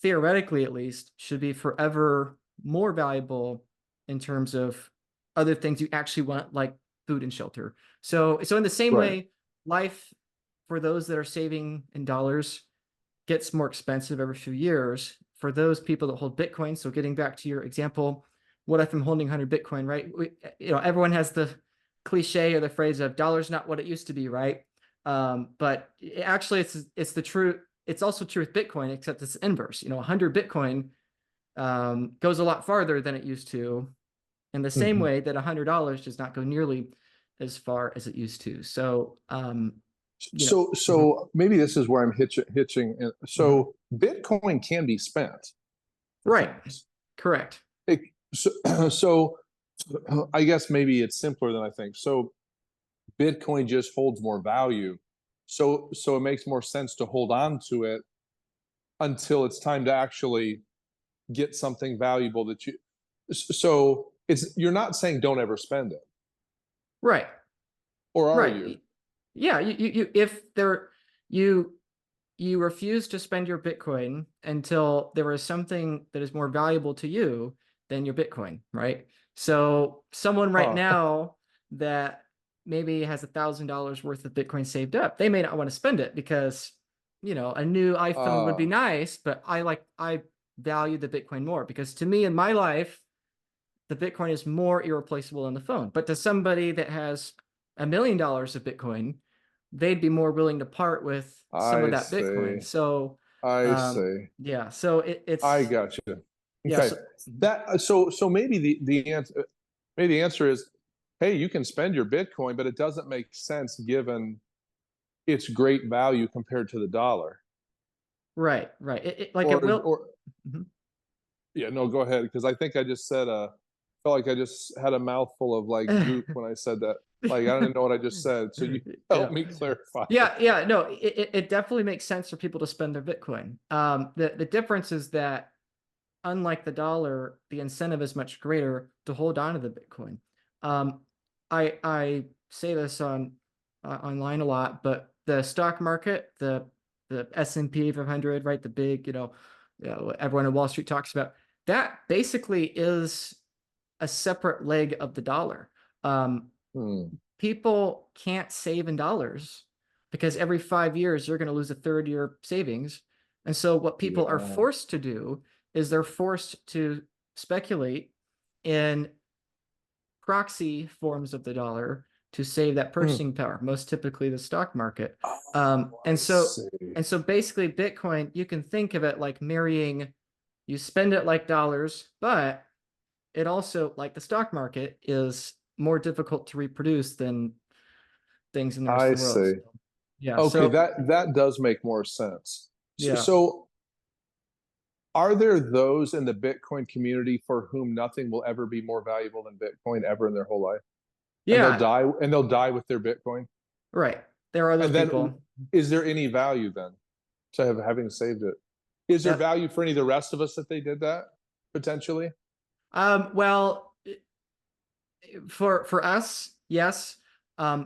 theoretically at least, should be forever more valuable in terms of other things you actually want, like food and shelter. So in the same way, life for those that are saving in dollars gets more expensive every few years. For those people that hold Bitcoin, so getting back to your example, what if I'm holding 100 Bitcoin, right? Everyone has the cliche or the phrase of dollar's not what it used to be, right? But actually, it's the truth. It's also true with Bitcoin, except it's inverse. 100 Bitcoin goes a lot farther than it used to, in the same way that $100 does not go nearly as far as it used to. So, so maybe this is where I'm hitching. So Bitcoin can be spent for right, things. correct. So I guess maybe it's simpler than I think. So Bitcoin just holds more value. So it makes more sense to hold on to it until it's time to actually get something valuable that you. So you're not saying don't ever spend it, Right, or are right. you? Yeah, you refuse to spend your Bitcoin until there is something that is more valuable to you than your Bitcoin, right? So someone right now that maybe has $1,000 worth of Bitcoin saved up, they may not want to spend it because, a new iPhone would be nice, but I value the Bitcoin more because to me in my life, the Bitcoin is more irreplaceable than the phone. But to somebody that has $1 million of Bitcoin, they'd be more willing to part with some of I that Bitcoin. see. So, I see. yeah. So it's I got you. yeah. Okay. So maybe the answer is, hey, you can spend your Bitcoin, but it doesn't make sense given its great value compared to the dollar. Right. It will. Or yeah, no, go ahead because I think I just felt like I just had a mouthful of like goop when I said that. Like I don't even know what I just said. So you help me clarify. Yeah. No, it definitely makes sense for people to spend their Bitcoin. The difference is that unlike the dollar, the incentive is much greater to hold on to the Bitcoin. I say this online a lot, but the stock market, the S&P 500, right, the big, everyone in Wall Street talks about, that basically is a separate leg of the dollar. People can't save in dollars because every 5 years you're going to lose a third of your savings. And so what people are Yeah. forced to do is they're forced to speculate in proxy forms of the dollar to save that Mm. purchasing power, most typically the stock market. Oh, And I so see. basically Bitcoin, you can think of it like marrying, you spend it like dollars, but it also, like the stock market, is more difficult to reproduce than things in the rest I of the world. see. So, yeah. Okay, So that does make more sense. So, yeah. so are there those in the Bitcoin community for whom nothing will ever be more valuable than Bitcoin ever in their whole life? And Yeah. they'll die with their Bitcoin? Right. There are those And then people. is there any value then to having saved it? Is there That value for any of the rest of us that they did that potentially? well, for us, yes.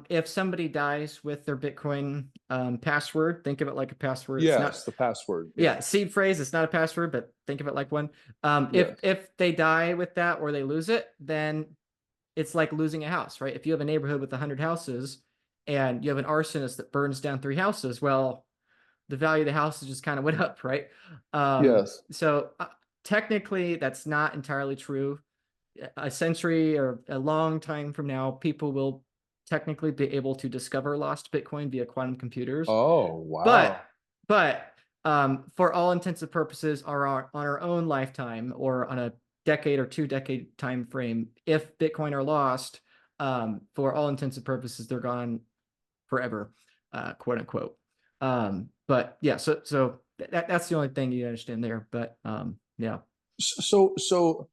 If somebody dies with their Bitcoin password, think of it like a password. It's not, Yes, the password. Yeah. yeah, seed phrase. It's not a password, but think of it like one. If Yes. they die with that or they lose it, then it's like losing a house, right? If you have a neighborhood with 100 houses and you have an arsonist that burns down 3 houses, well, the value of the house just kind of went up, right? Yes. So technically, that's not entirely true. A century or a long time from now, people will technically be able to discover lost Bitcoin via quantum computers. Oh, But wow. for all intents and purposes, on our own lifetime or on a decade or 2 decade time frame, if Bitcoin are lost, for all intents and purposes, they're gone forever, quote unquote. But yeah, so that's the only thing you understand there. But yeah, So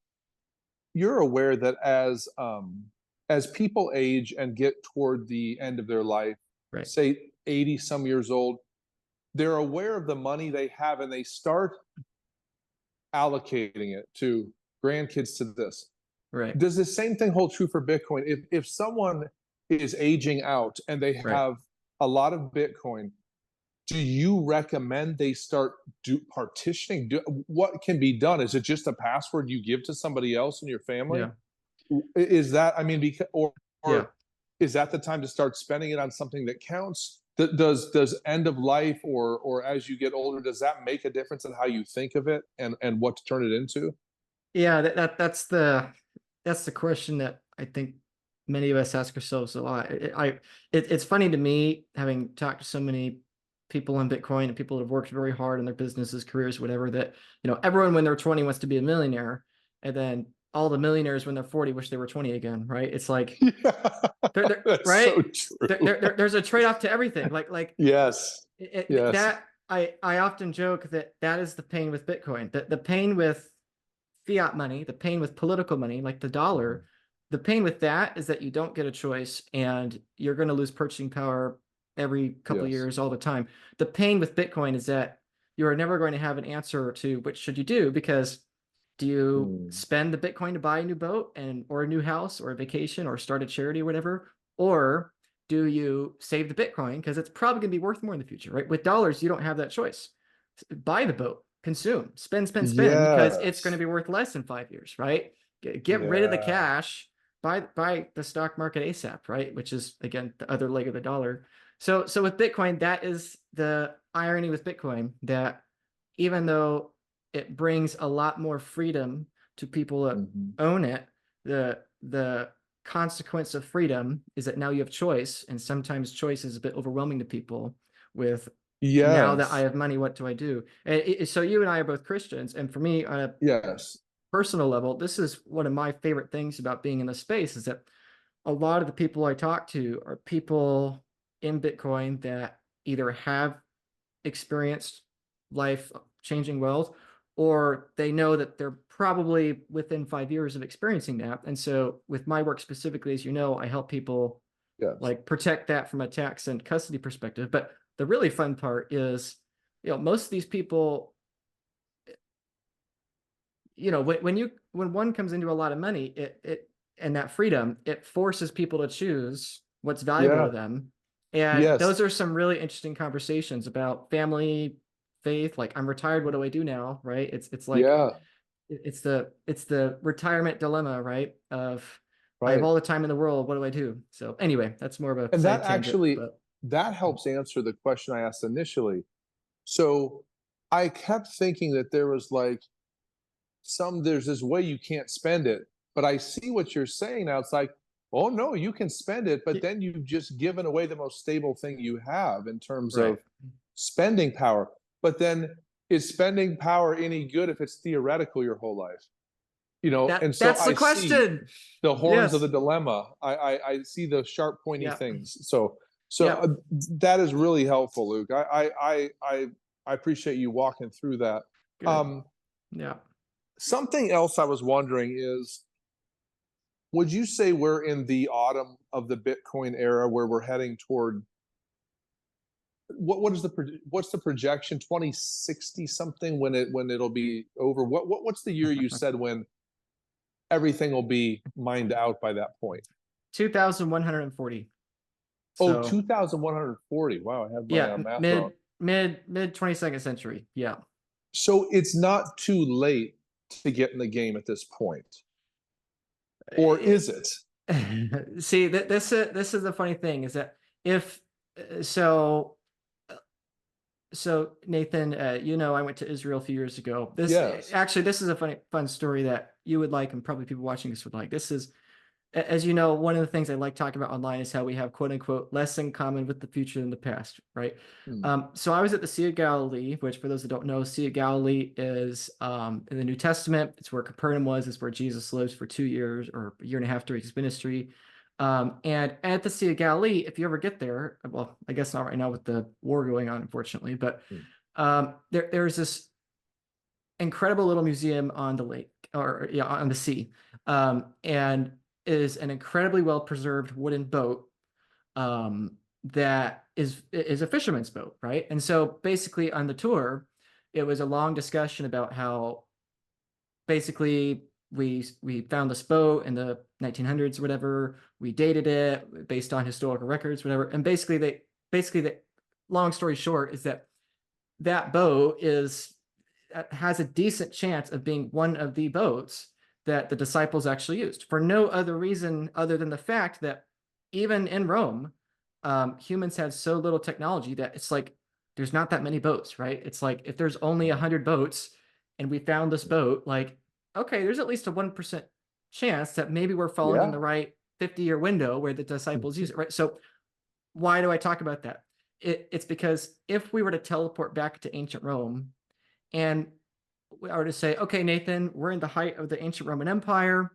you're aware that as people age and get toward the end of their life, right, say 80 some years old, they're aware of the money they have and they start allocating it to grandkids to this. right, Does the same thing hold true for Bitcoin? If someone is aging out and they right. have a lot of Bitcoin, do you recommend they start partitioning? What can be done? Is it just a password you give to somebody else in your family? Yeah, Is that, I mean, because, yeah. or is that the time to start spending it on something that counts? Does end of life or as you get older, does that make a difference in how you think of it and what to turn it into? Yeah, that's the question that I think many of us ask ourselves a lot. It's funny to me, having talked to so many people in Bitcoin and people that have worked very hard in their businesses, careers, whatever, that everyone when they're 20 wants to be a millionaire, and then all the millionaires when they're 40 wish they were 20 again, right? It's like Yeah, that's so right? true. There's a trade-off to everything. Yes, yes. That I often joke that is the pain with Bitcoin. The pain with fiat money, the pain with political money, like the dollar, the pain with that is that you don't get a choice and you're going to lose purchasing power every couple of Yes. years, all the time. The pain with Bitcoin is that you are never going to have an answer to which should you do, because do you Mm. spend the Bitcoin to buy a new boat or a new house or a vacation or start a charity or whatever? Or do you save the Bitcoin because it's probably going to be worth more in the future, right? With dollars, you don't have that choice. Buy the boat, consume, spend, because it's going to Yes. be worth less in 5 years, right? Get rid of the Yeah. cash, buy the stock market ASAP, right? Which is again the other leg of the dollar. So with Bitcoin, that is the irony with Bitcoin, that even though it brings a lot more freedom to people that Mhm. own it, the consequence of freedom is that now you have choice, and sometimes choice is a bit overwhelming to people with, now that I Yes. have money, what do I do? So you and I are both Christians, and for me, on a Yes. personal level, this is one of my favorite things about being in this space, is that a lot of the people I talk to are people in Bitcoin that either have experienced life changing wealth, or they know that they're probably within 5 years of experiencing that. And so with my work specifically, as you know, I help people Yes. like protect that from a tax and custody perspective. But the really fun part is, most of these people, when one comes into a lot of money, it and that freedom, it forces people to choose what's valuable to Yeah. them. And those Yes. are some really interesting conversations about family, faith. Like, I'm retired, what do I do now? Right? It's like Yeah. it's the retirement dilemma, right? Of, I have Right. all the time in the world, what do I do? So anyway, that's more of a And that side tangent, actually, but that helps answer the question I asked initially. So I kept thinking that there was like there's this way you can't spend it, but I see what you're saying now. It's like, oh no, you can spend it, but Y- then you've just given away the most stable thing you have in terms Right. of spending power. But then is spending power any good if it's theoretical your whole life? And so That's the I see question. the horns of Yes. the dilemma. I see the sharp, pointy Yeah. things. So Yeah. that is really helpful, Luke. I appreciate you walking through that. Good. Um, Yeah. Something else I was wondering is, would you say we're in the autumn of the Bitcoin era where we're heading toward what's the projection 2060 something when it'll be over? What's the year you said when everything will be mined out by that point? 2,140. Oh, So 2140. Wow, I have my yeah, math wrong. mid 22nd century. Yeah. So it's not too late to get in the game at this point, or is it? See, this is the funny thing is that if so so Nathan, I went to Israel a few years ago. Yes. This is a fun story that you would like, and probably people watching this would like. This is, as you know, one of the things I like talking about online is how we have quote unquote less in common with the future than the past, right? Hmm. So I was at the Sea of Galilee, which for those that don't know, Sea of Galilee is in the New Testament. It's where Capernaum was. It's where Jesus lives for 2 years or a year and a half during his ministry. And at the Sea of Galilee, if you ever get there, well, I guess not right now with the war going on, unfortunately, but Hmm. there's this incredible little museum on the lake or yeah, on the sea, and is an incredibly well preserved wooden boat that is a fisherman's boat, right? And so basically on the tour, it was a long discussion about how basically we found this boat in the 1900s or whatever. We dated it based on historical records, whatever. And basically the long story short is that that boat has a decent chance of being one of the boats that the disciples actually used for no other reason other than the fact that even in Rome, humans had so little technology that it's like there's not that many boats, right? It's like if there's only 100 boats and we found this boat, like, okay, there's at least a 1% chance that maybe we're falling in Yeah. the right 50-year window where the disciples use it, right? So why do I talk about that? It's because if we were to teleport back to ancient Rome and I were to say, okay, Nathan, we're in the height of the ancient Roman Empire,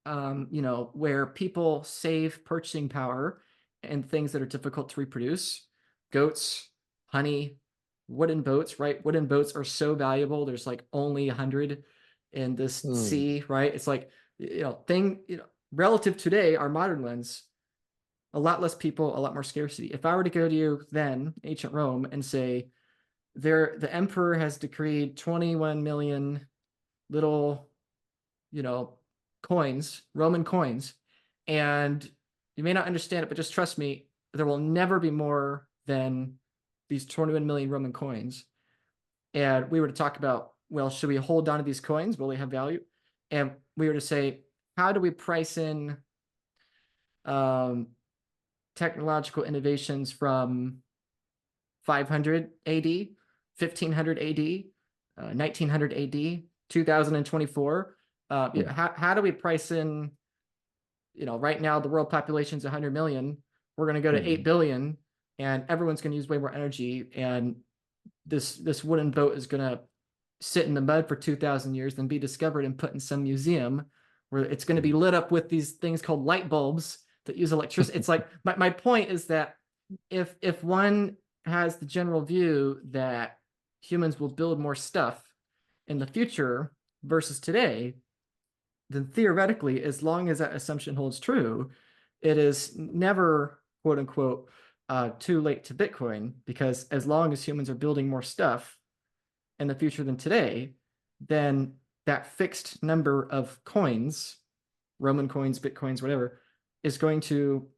where people save purchasing power and things that are difficult to reproduce, goats, honey, wooden boats, right? Wooden boats are so valuable. There's like only 100 in this Hmm. sea, right? It's like, relative today, our modern lens, a lot less people, a lot more scarcity. If I were to go to you then, ancient Rome, and say, the emperor has decreed 21 million little, you know, coins, Roman coins, and you may not understand it, but just trust me, there will never be more than these 21 million Roman coins. And we were to talk about, well, should we hold on to these coins? Will they have value? And we were to say, how do we price in um, technological innovations from 500 AD, 1500 AD, 1900 AD, 2024? Hmm. How do we price in, right now the world population is 100 million. We're going to go to 8 Hmm. billion and everyone's going to use way more energy. And this wooden boat is going to sit in the mud for 2,000 years, then be discovered and put in some museum where it's going to be Hmm. lit up with these things called light bulbs that use electricity. It's like my point is that if one has the general view that humans will build more stuff in the future versus today, then theoretically, as long as that assumption holds true, it is never quote unquote too late to Bitcoin, because as long as humans are building more stuff in the future than today, then that fixed number of coins, Roman coins, Bitcoins, whatever, is going to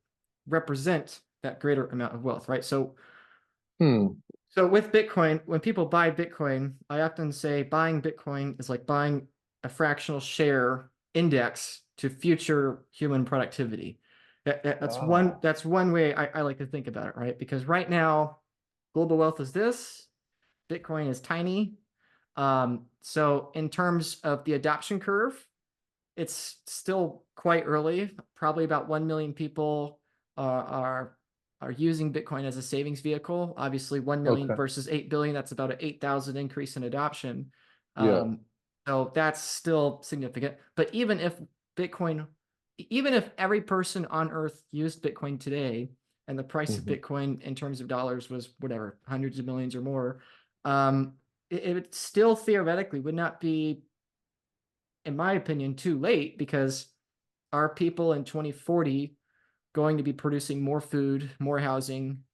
represent that greater amount of wealth, right? Hmm. So with Bitcoin, when people buy Bitcoin, I often say buying Bitcoin is like buying a fractional share index to future human productivity. Ah, That's one way I like to think about it, right? Because right now, global wealth is this, Bitcoin is tiny. So in terms of the adoption curve, it's still quite early. Probably about 1 million people are using Bitcoin as a savings vehicle. Obviously, 1 million okay. versus 8 billion, that's about an 8,000 increase in adoption. Yeah. So that's still significant. But Bitcoin, even if every person on Earth used Bitcoin today, and the price of Mhm. Bitcoin in terms of dollars was whatever, hundreds of millions or more, it still theoretically would not be, in my opinion, too late, because are people in 2040 going to be producing more food, more housing,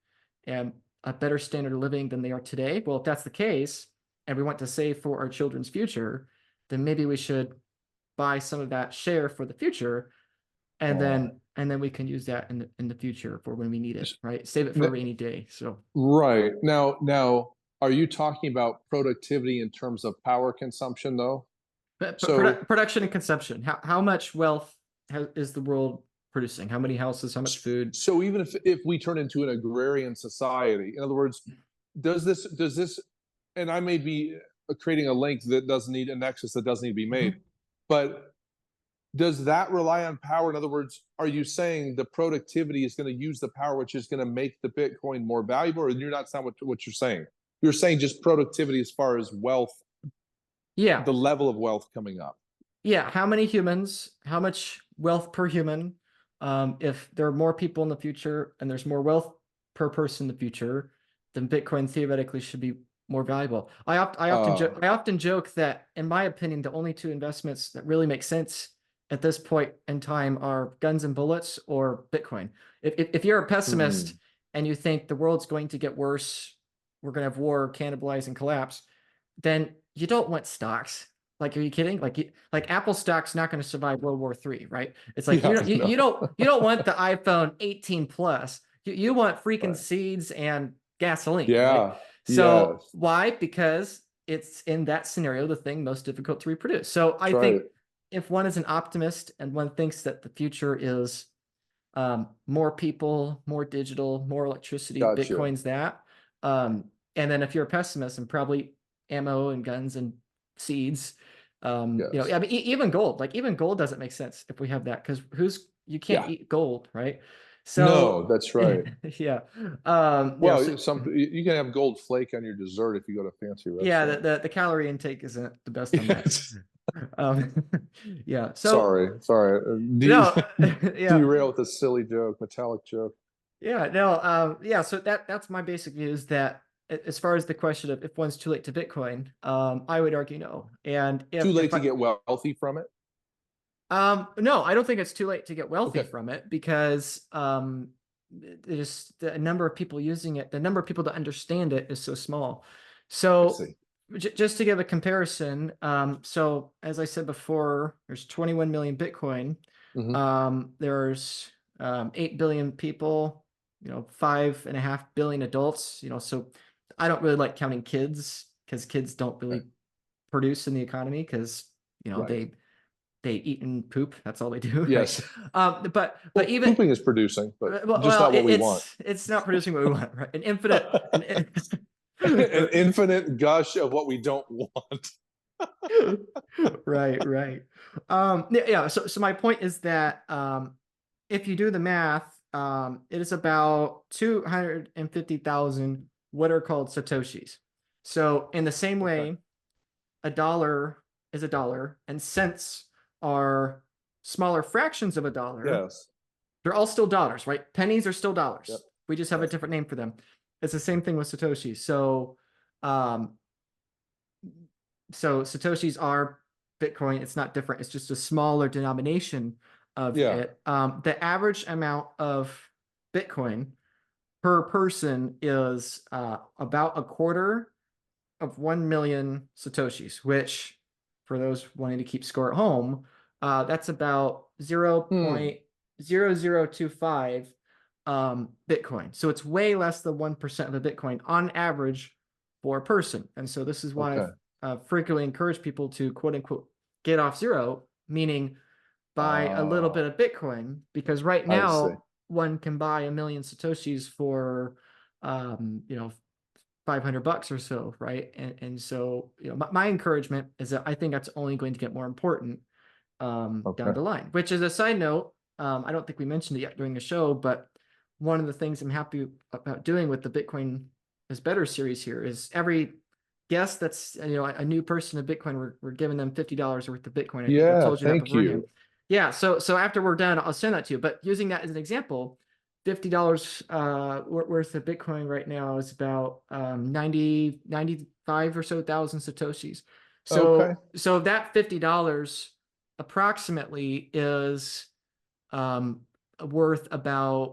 and a better standard of living than they are today? Well, if that's the case, and we want to save for our children's future, then maybe we should buy some of that share for the future, and Oh. then we can use that in the future for when we need it, S- right? Save it for a n- rainy day. So, Right. Now, are you talking about productivity in terms of power consumption, though? but So, production and consumption. How much wealth is the world producing? How many houses? How much food? so even if we turn into an agrarian society, in other words, does this, and I may be creating a link that doesn't need a nexus that doesn't need to be made, Mhm. but does that rely on power? In other words, are you saying the productivity is going to use the power, which is going to make the Bitcoin more valuable, or you're not what you're saying? You're saying just productivity as far as wealth, Yeah. the level of wealth coming up. Yeah, how many humans, how much wealth per human? If there are more people in the future and there's more wealth per person in the future, then Bitcoin theoretically should be more valuable. I often joke that, in my opinion, the only two investments that really make sense at this point in time are guns and bullets or Bitcoin. If you're a pessimist Hmm. and you think the world's going to get worse, we're going to have war, cannibalize, and collapse, then you don't want stocks. Like, are you kidding? Like Apple stock's not going to survive World War III, right? It's like Yeah, you no. don't want the iPhone 18 plus. You want freaking Right. seeds and gasoline, right? Yeah. So Yes. why? Because it's in that scenario the thing most difficult to reproduce. So I That's right. think if one is an optimist and one thinks that the future is more people, more digital, more electricity, Gotcha. Bitcoin's that. Um, and then if you're a pessimist, and probably ammo and guns and seeds, I Yes. mean, even gold doesn't make sense if we have that, because you can't Yeah. eat gold, right? No, So that's right. yeah, Well, you can have gold flake on your dessert if you go to a fancy yeah, restaurant. the calorie intake isn't the best on that. Um, yeah, so Sorry. no, yeah. Derail with a silly joke, metallic joke. Yeah, no, yeah, so that's my basic view, is that as far as the question of if one's too late to Bitcoin, I would argue no. And Too if late to I get wealthy from it. no, I don't think it's too late to get wealthy Okay, from it, because there's the number of people using it, the number of people that understand it is so small. I So see. just to give a comparison, so as I said before, there's 21 million Bitcoin. Hmm. There's 8 billion people, 5.5 billion adults, so I don't really like counting kids, because kids don't Okay. really produce in the economy, because Right. they eat and poop. That's all they do, right? Yes. But Well, even pooping is producing, but just well, not what we want. it's not producing what we want, right? An infinite gush of what we don't want. Right, right. Yeah. So my point is that if you do the math, it is about 250,000 what are called satoshis. So in the same Okay. way, a dollar is a dollar, and cents are smaller fractions of a dollar. Yes. They're all still dollars, right? Pennies are still Yep. dollars. We just have a Yes. different name for them. It's the same thing with Satoshi. Um, so Satoshis are Bitcoin. It's not different. It's just a smaller denomination of Yeah. it. The average amount of Bitcoin per person is about a quarter of 1 million Satoshis, which, for those wanting to keep score at home, that's about Hmm. 0.0025 Bitcoin. So it's way less than 1% of a Bitcoin on average for a person. And so this is why Okay. I've frequently encouraged people to, quote unquote, get off zero, meaning buy a little bit of Bitcoin, because right I see. now one can buy 1 million Satoshis for, you know, $500 or so, right? And so, you know, my encouragement is that I think that's only going to get more important down Okay. the line. Which is a side note. I don't think we mentioned it yet during the show, but one of the things I'm happy about doing with the Bitcoin is Better series here is every guest that's, you know, a new person to Bitcoin, we're giving them $50 worth of Bitcoin. I think I Yeah, told you that thank before. you. Yeah. So after we're done, I'll send that to you. But using that as an example, $50 worth of Bitcoin right now is about 95 or so thousand Satoshis. Okay. So that $50 approximately is worth uh,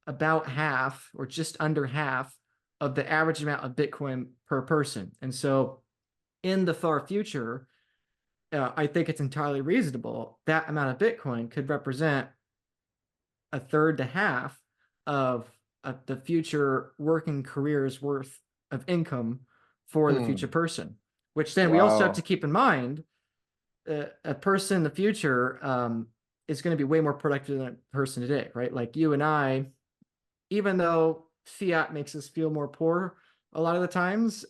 about half or just under half of the average amount of Bitcoin per person. And so in the far future, I think it's entirely reasonable that amount of Bitcoin could represent a third to half of the future working career's worth of income for the future Hmm. person. Which then we also have to Wow. keep in mind, a person in the future is going to be way more productive than a person today, right? Like you and I, even though fiat makes us feel more poor a lot of the times,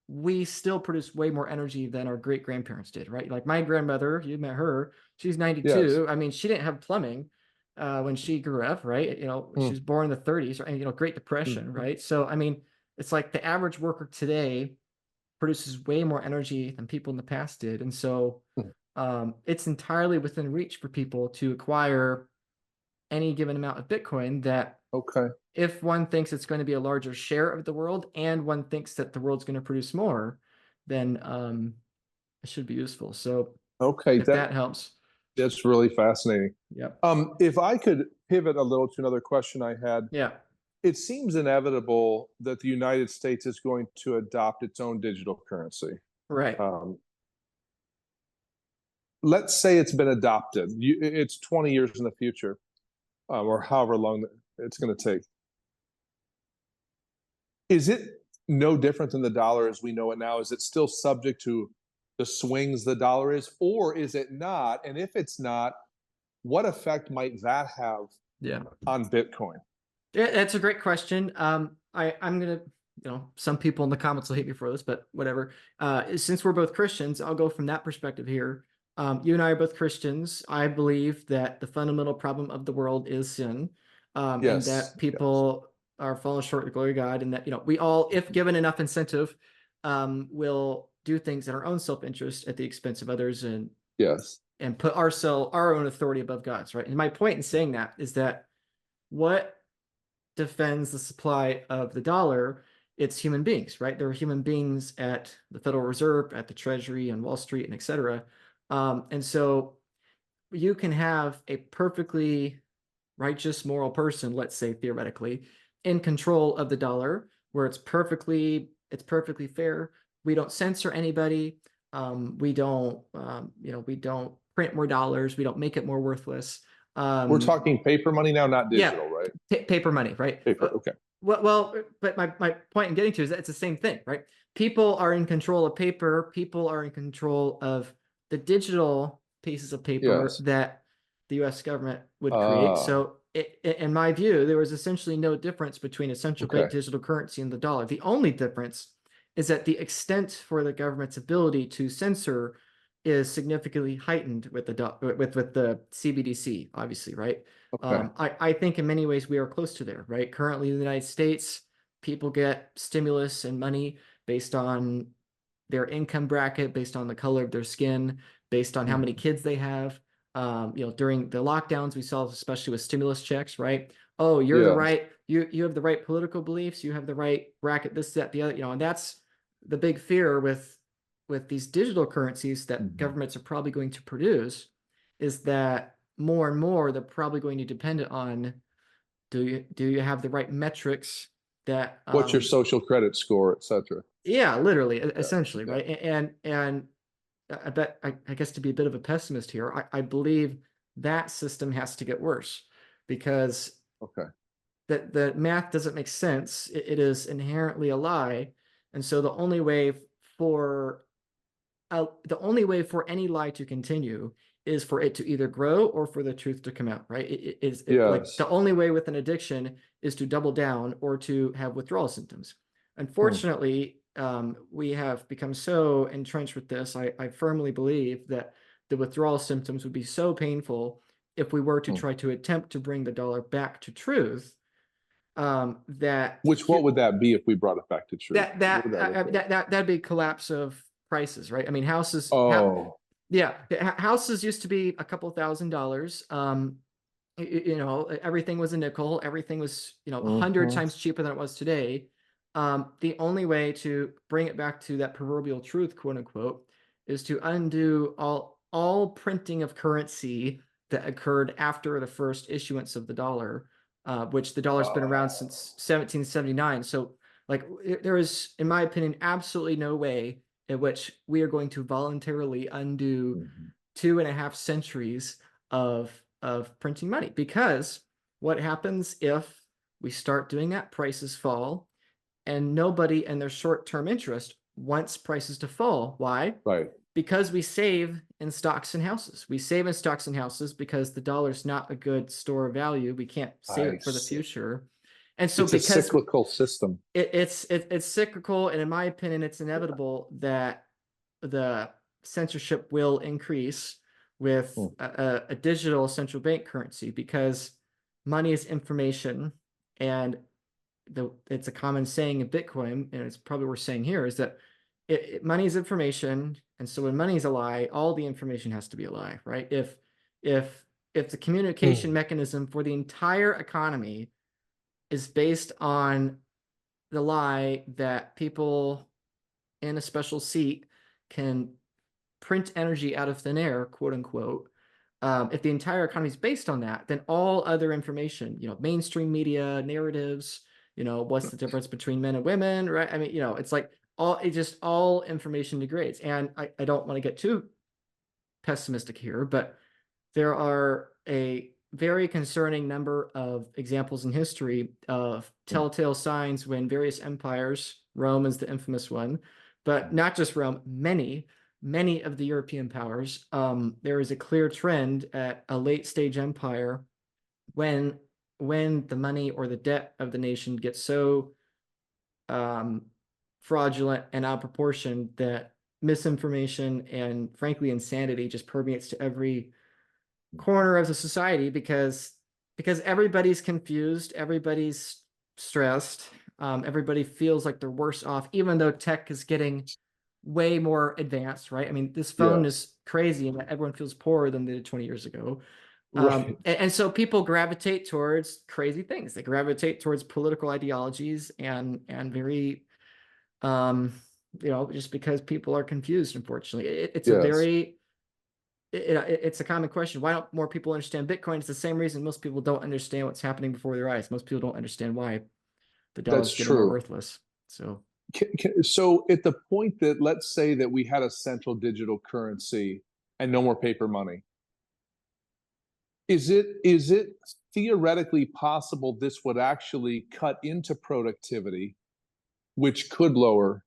we still produce way more energy than our great grandparents did, right? Like my grandmother, you met her, she's Yes. 92. I mean, she didn't have plumbing when she grew up, right? You know, she Hmm. was born in the 30s, right? And, you know, Great Hmm. Depression, right? So, I mean, it's like the average worker today produces way more energy than people in the past did. And so Hmm. it's entirely within reach for people to acquire any given amount of Bitcoin that Okay. if one thinks it's going to be a larger share of the world and one thinks that the world's going to produce more, then it should be useful. So Okay. if that helps. That's really fascinating. Yep. If I could pivot a little to another question I had, Yeah. it seems inevitable that the United States is going to adopt its own digital currency. Right. Um, let's say it's been adopted. It's 20 years in the future, or however long it's going to take. Is it no different than the dollar as we know it now? Is it still subject to the swings the dollar is, or is it not? And if it's not, what effect might that have Yeah. on Bitcoin? That's a great question. I'm gonna, you know, some people in the comments will hate me for this, but whatever. Since we're both Christians, I'll go from that perspective here. You and I are both Christians. I believe that the fundamental problem of the world is sin, and Yes, that yes, people are falling short of the glory of God, and that, you know, we all, if given enough incentive, will do things in our own self-interest at the expense of others, yes. and put our own authority above God's, right? And my point in saying that is that what defends the supply of the dollar, it's human beings, right? There are human beings at the Federal Reserve, at the Treasury, and Wall Street, and et cetera. And so you can have a perfectly righteous, moral person, let's say theoretically, in control of the dollar, where it's perfectly fair. We don't censor anybody. We don't print more dollars. We don't make it more worthless. We're Um, talking paper money now, not yeah, digital, right? paper money, right? Paper. Okay. But my point in getting to is that it's the same thing, right? People are in control of paper. People are in control of the digital pieces of paper Yes. that the U.S. government would create. Uh, So, in my view, there was essentially no difference between a central okay. bank digital currency and the dollar. The only difference is that the extent for the government's ability to censor is significantly heightened with the CBDC, obviously, right? Okay. I think in many ways we are close to there, right? Currently in the United States, people get stimulus and money based on their income bracket, based on the color of their skin, based on how many Mhm. kids they have. You know, during the lockdowns, we saw, especially with stimulus checks, right? Oh, Yes. you have the right political beliefs, you have the right bracket, this, that, the other, you know, and that's the big fear with these digital currencies that Mhm. governments are probably going to produce, is that more and more they're probably going to depend on, do you have the right metrics that What's your social credit score, et cetera? yeah, literally, Yeah. essentially, Yeah. right? And I guess, to be a bit of a pessimist here, I believe that system has to get worse, because Okay. the math doesn't make sense. It is inherently a lie. And so for the only way for any lie to continue is for it to either grow or for the truth to come out, right? Like Yes. the only way with an addiction is to double down or to have withdrawal symptoms. Hmm. Unfortunately, we have become so entrenched with this. I firmly believe that the withdrawal symptoms would be so painful if we were to Hmm. try to attempt to bring the dollar back to truth. That What would that be if we brought it back to truth? that What would that look like? that'd be collapse of prices, right? I mean, Oh. yeah, houses used to be a couple $1,000s. Everything was a nickel. Everything was, 100 times cheaper than it was today. The only way to bring it back to that proverbial truth, quote unquote, is to undo all printing of currency that occurred after the first issuance of the dollar, which the dollar's been around Oh. since 1779. So, like, there is, in my opinion, absolutely no way in which we are going to voluntarily undo Mhm. 2.5 centuries of printing money. Because what happens if we start doing that? Prices fall, and nobody in their short-term interest wants prices to fall. Why? Right. Because we save in stocks and houses. We save in stocks and houses because the dollar's not a good store of value. We can't save I it for the see. future. And so It's a because cyclical system. it's cyclical, and in my opinion, it's inevitable that the censorship will increase with Hmm. a digital central bank currency, because money is information, and it's a common saying in Bitcoin, and it's probably worth saying here, is that money is information, and so when money is a lie, all the information has to be a lie, right? If if the communication Hmm. mechanism for the entire economy is based on the lie that people in a special seat can print energy out of thin air, quote unquote. If the entire economy is based on that, then all other information, mainstream media narratives, what's the difference between men and women, right? I mean, it's like all information degrades. And I don't want to get too pessimistic here, but there are a very concerning number of examples in history of Hmm. telltale signs when various empires, Rome is the infamous one, but not just Rome, many of the European powers, there is a clear trend at a late stage empire when the money or the debt of the nation gets so um, fraudulent and out of proportion that misinformation and frankly insanity just permeates to every corner of the society, because everybody's confused, everybody's stressed, everybody feels like they're worse off, even though tech is getting way more advanced, right? I mean, this phone Yes. is crazy, and everyone feels poorer than they did 20 years ago. Right. And so people gravitate towards crazy things. They gravitate towards political ideologies and very just because people are confused. Unfortunately, it's a Yes. very it's a common question. Why don't more people understand Bitcoin? It's the same reason most people don't understand what's happening before their eyes. Most people don't understand why the dollar That's is getting more true. worthless. So So at the point that, let's say that we had a central digital currency and no more paper money, is it theoretically possible this would actually cut into productivity, which could lower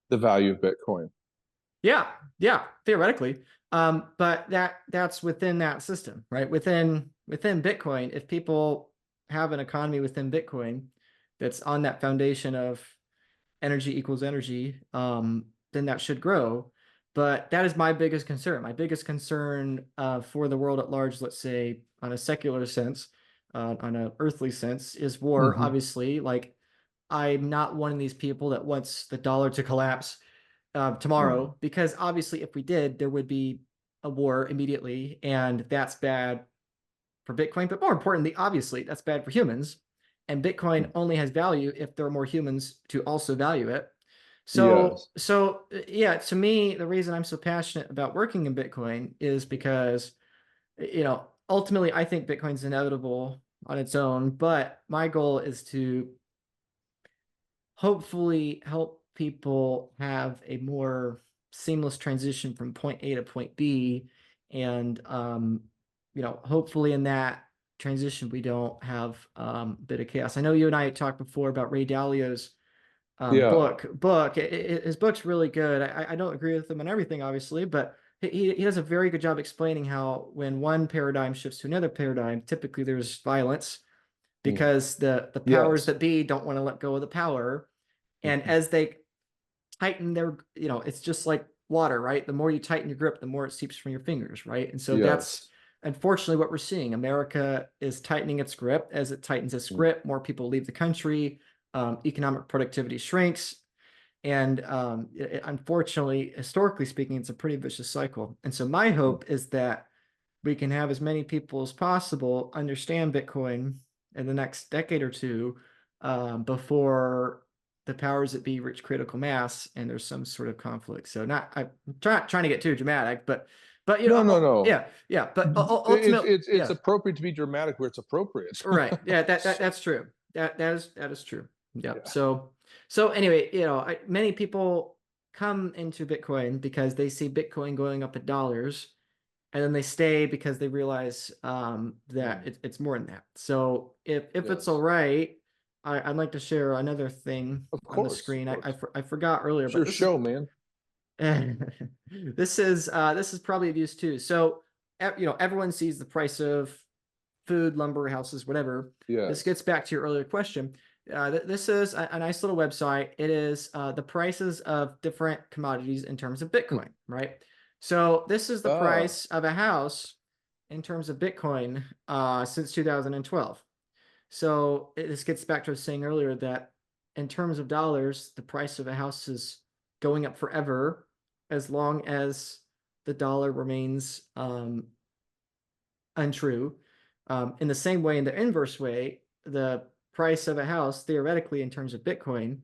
the value of Bitcoin? yeah, theoretically. But that's within that system, right? Within Bitcoin, if people have an economy within Bitcoin that's on that foundation of energy equals energy, then that should grow. But that is my biggest concern. My biggest concern for the world at large, let's say on a secular sense, on an earthly sense, is war. Mm-hmm. Obviously, like I'm not one of these people that wants the dollar to collapse Mm. tomorrow, because obviously, if we did, there would be a war immediately, and that's bad for Bitcoin. But more importantly, obviously, that's bad for humans. And Bitcoin only has value if there are more humans to also value it. Yes. So yeah, to me, the reason I'm so passionate about working in Bitcoin is because, ultimately, I think Bitcoin's inevitable on its own, but my goal is to hopefully help people have a more seamless transition from point A to point B. And, hopefully in that transition, we don't have a bit of chaos. I know you and I talked before about Ray Dalio's Yeah. book. His book's really good. I don't agree with him on everything, obviously, but he does a very good job explaining how when one paradigm shifts to another paradigm, typically there's violence Mm. because the powers Yes. that be don't want to let go of the power. And as they tighten their, it's just like water, right? The more you tighten your grip, the more it seeps from your fingers, right? And so that's Yes. unfortunately what we're seeing. America is tightening its grip. As it tightens its Mm. grip, more people leave the country, economic productivity shrinks. And unfortunately, historically speaking, it's a pretty vicious cycle. And so my Mm. hope is that we can have as many people as possible understand Bitcoin in the next decade or two, before the powers that be reach critical mass and there's some sort of conflict. So I'm trying to get too dramatic, but No, no, no. yeah. But It's ultimately, it's it's yeah, appropriate to be dramatic where it's appropriate. right, yeah, that's true. That is true. Yeah. Yeah. So anyway, many people come into Bitcoin because they see Bitcoin going up in dollars, and then they stay because they realize that Mm. it's more than that. So if it's all Yes. right, I'd like to share another thing Of on the course. Of screen. course. I forgot earlier, It's but your this is show, man. this is probably of use too. So everyone sees the price of food, lumber, houses, whatever. This Yes. gets back to your earlier question. This is a nice little website. It is the prices of different commodities in terms of Hmm. Bitcoin, right? So this is the Ah, price of a house in terms of Bitcoin since 2012. So this gets back to what I was saying earlier that in terms of dollars, the price of a house is going up forever as long as the dollar remains untrue. In the same way, in the inverse way, the price of a house, theoretically, in terms of Bitcoin,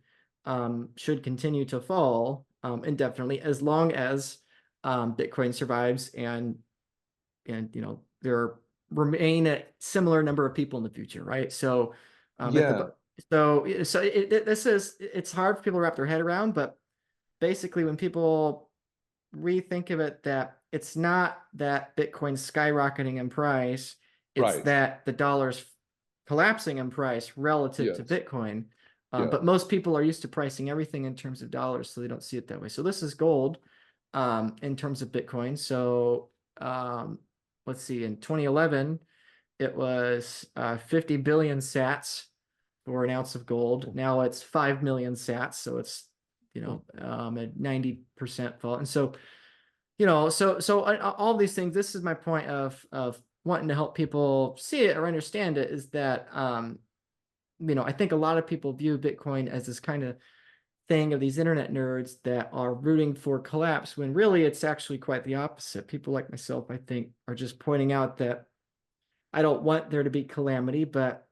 should continue to fall indefinitely as long as Bitcoin survives and there remain a similar number of people in the future, right? So at yeah. the it's hard for people to wrap their head around, but basically when people rethink of it that it's not that Bitcoin's skyrocketing in price, it's Right. that the dollar's collapsing in price relative to Yes. Bitcoin. Yeah. But most people are used to pricing everything in terms of dollars, so they don't see it that way. So this is gold in terms of Bitcoin. So um, let's see, in 2011, it was 50 billion sats for an ounce of gold. Now it's 5 million sats, so it's a 90% fall. And so all these things, this is my point of wanting to help people see it or understand it, is that I think a lot of people view Bitcoin as this kind of thing of these internet nerds that are rooting for collapse when really it's actually quite the opposite. People like myself, I think, are just pointing out that I don't want there to be calamity, but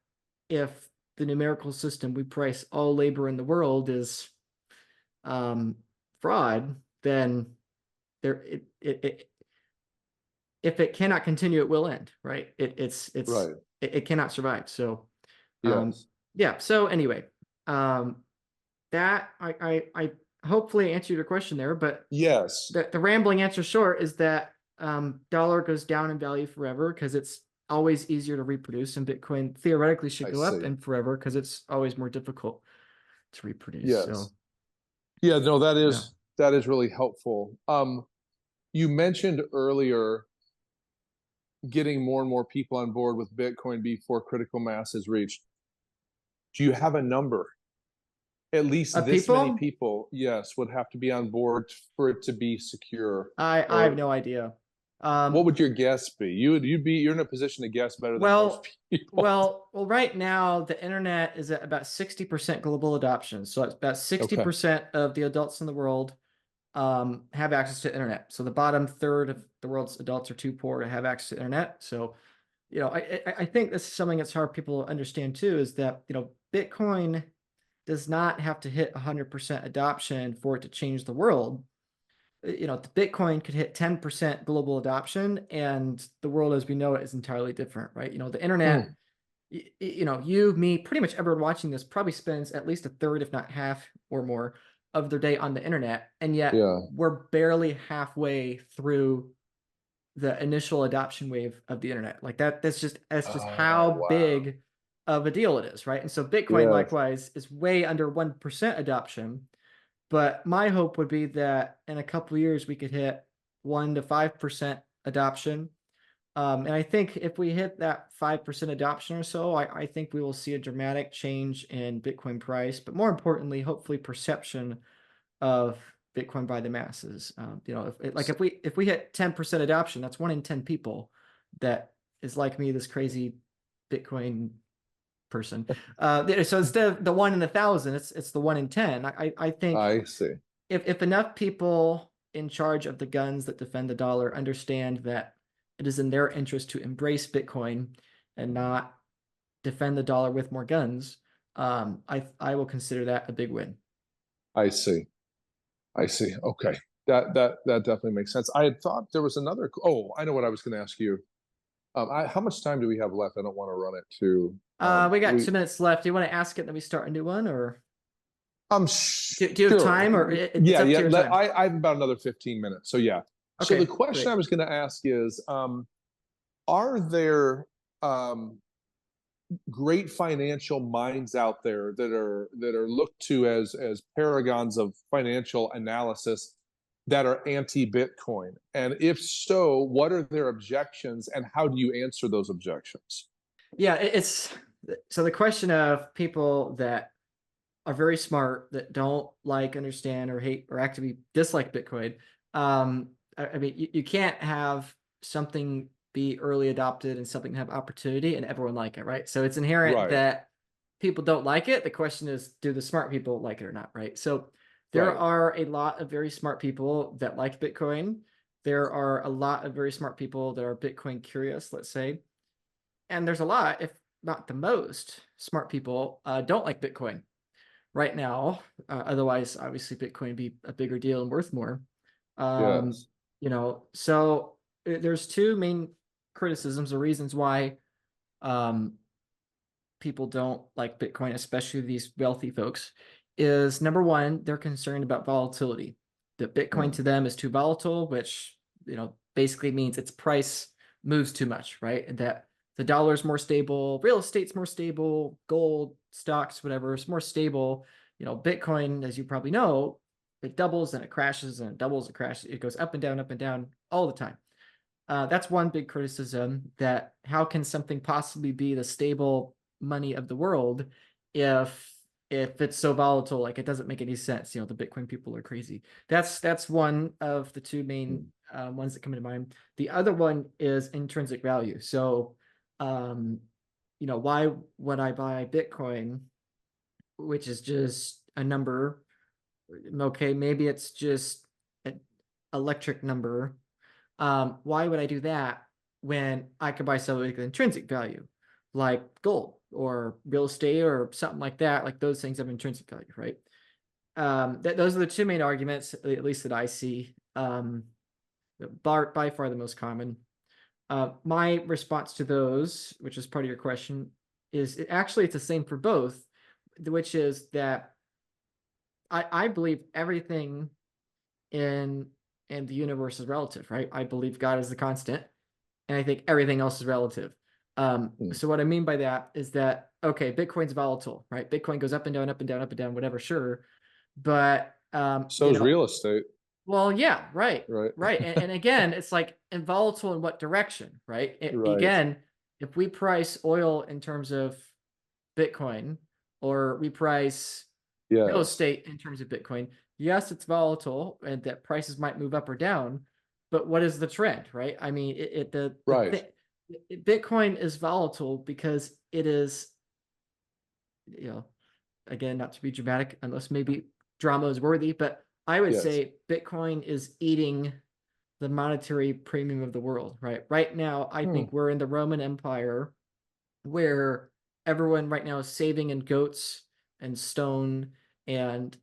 if the numerical system we price all labor in the world is um, fraud, then there it if it cannot continue, it will end, right? Right. It cannot survive. So um Yes. yeah. So anyway, um that I hopefully answered your question there, but Yes. the rambling answer short is that dollar goes down in value forever because it's always easier to reproduce, and Bitcoin theoretically should I go up see. in forever because it's always more difficult to reproduce. Yes. So Yeah, no, that yeah. is really helpful. You mentioned earlier getting more and more people on board with Bitcoin before critical mass is reached. Do you have a number? At least this many People, people, yes, would have to be on board for it to be secure. I have Or no idea. what Um, would your guess be? You're in a position to guess better than most Well, people. well, right now the internet is at about 60% global adoption. So it's about Okay. 60% of the adults in the world have access to internet. So the bottom third of the world's adults are too poor to have access to internet. So, I think this is something that's hard for people to understand too, is that, Bitcoin does not have to hit 100% adoption for it to change the world. The Bitcoin could hit 10% global adoption and the world as we know it is entirely different, right? The internet, Mm, you, me, pretty much everyone watching this probably spends at least a third, if not half or more of their day on the internet. And yet yeah. we're barely halfway through the initial adoption wave of the internet. Like that's just Oh, how wow. big of a deal it is, right? And so Bitcoin Yes. likewise is way under 1% adoption. But my hope would be that in a couple of years we could hit 1 to 5% adoption. And I think if we hit that 5% adoption or so, I think we will see a dramatic change in Bitcoin price, but more importantly, hopefully perception of Bitcoin by the masses. You know, if we hit 10% adoption, that's 1 in 10 people that is like me, this crazy Bitcoin person. So instead of the 1 in 1,000, it's the 1 in 10. I think I see. if enough people in charge of the guns that defend the dollar understand that it is in their interest to embrace Bitcoin and not defend the dollar with more guns, I will consider that a big win. I see. I see. Okay. That definitely makes sense. I had thought there was another. Oh, I know what I was going to ask you. How much time do we have left? I don't want to run it too. We got 2 minutes left. Do you want to ask it, then we start a new one, or do you have sure. time, or it's Yeah, up to yeah. your time? I have about another 15 minutes. So yeah. So Okay, the question great. I was going to ask is, are there great financial minds out there that are looked to as paragons of financial analysis that are anti-Bitcoin? And if so, what are their objections and how do you answer those objections? Yeah, it's so the question of people that are very smart that don't like, understand, or hate, or actively dislike Bitcoin. I mean, you can't have something be early adopted and something have opportunity and everyone like it, right? So it's inherent Right, that people don't like it. The question is, do the smart people like it or not, right? So there right. are a lot of very smart people that like Bitcoin. There are a lot of very smart people that are Bitcoin curious, let's say. And there's a lot, if not the most, smart people don't like Bitcoin right now. Otherwise, obviously, Bitcoin would be a bigger deal and worth more. Yes. You know, so there's 2 main criticisms or reasons why people don't like Bitcoin, especially these wealthy folks. Is number 1, they're concerned about volatility. That Bitcoin Hmm. to them is too volatile, which, you know, basically means its price moves too much, right? And that the dollar is more stable, real estate's more stable, gold, stocks, whatever, is more stable. You know, Bitcoin, as you probably know, it doubles and it crashes and it doubles and crashes. It goes up and down all the time. That's one big criticism, that how can something possibly be the stable money of the world if it's so volatile? Like, it doesn't make any sense. You know, the Bitcoin people are crazy. That's one of the 2 main ones that come to mind. The other one is intrinsic value. So, you know, why would I buy Bitcoin, which is just a number? Okay, maybe it's just an electric number. Why would I do that when I could buy something with intrinsic value, like gold or real estate or something like that? Like, those things have intrinsic value, right? Those are the 2 main arguments, at least that I see, by far the most common. My response to those, which is part of your question, is it's the same for both, which is that I believe everything in the universe is relative, right? I believe God is the constant, and I think everything else is relative. Hmm. So what I mean by that is that, okay, Bitcoin's volatile, right? Bitcoin goes up and down, up and down, up and down, whatever, sure. But So is real estate, well, yeah, right, right? right. And again, it's like, and volatile in what direction, right? Right. Again, if we price oil in terms of Bitcoin, or we price real Yes. estate in terms of Bitcoin, yes, it's volatile and that prices might move up or down, but what is the trend, right? I mean, Right. Bitcoin is volatile because it is, you know, again, not to be dramatic, unless maybe drama is worthy, but I would Yes. say Bitcoin is eating the monetary premium of the world, right? Right now, I Hmm. think we're in the Roman Empire, where everyone right now is saving in goats and stone and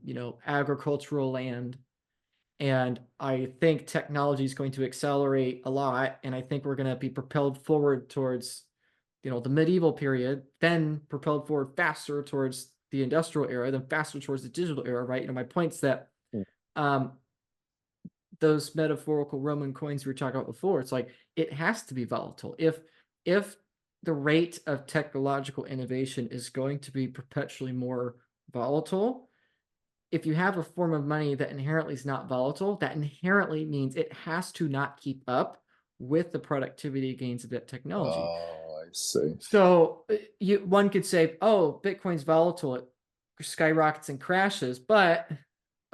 you know, agricultural land. And I think technology is going to accelerate a lot, and I think we're going to be propelled forward towards, you know, the medieval period, then propelled forward faster towards the industrial era, then faster towards the digital era, right? You know, my point's that Hmm. um, those metaphorical Roman coins we were talking about before, it's like, it has to be volatile. If the rate of technological innovation is going to be perpetually more volatile, if you have a form of money that inherently is not volatile, that inherently means it has to not keep up with the productivity gains of that technology. Oh, I see. So one could say, oh, Bitcoin's volatile, it skyrockets and crashes, but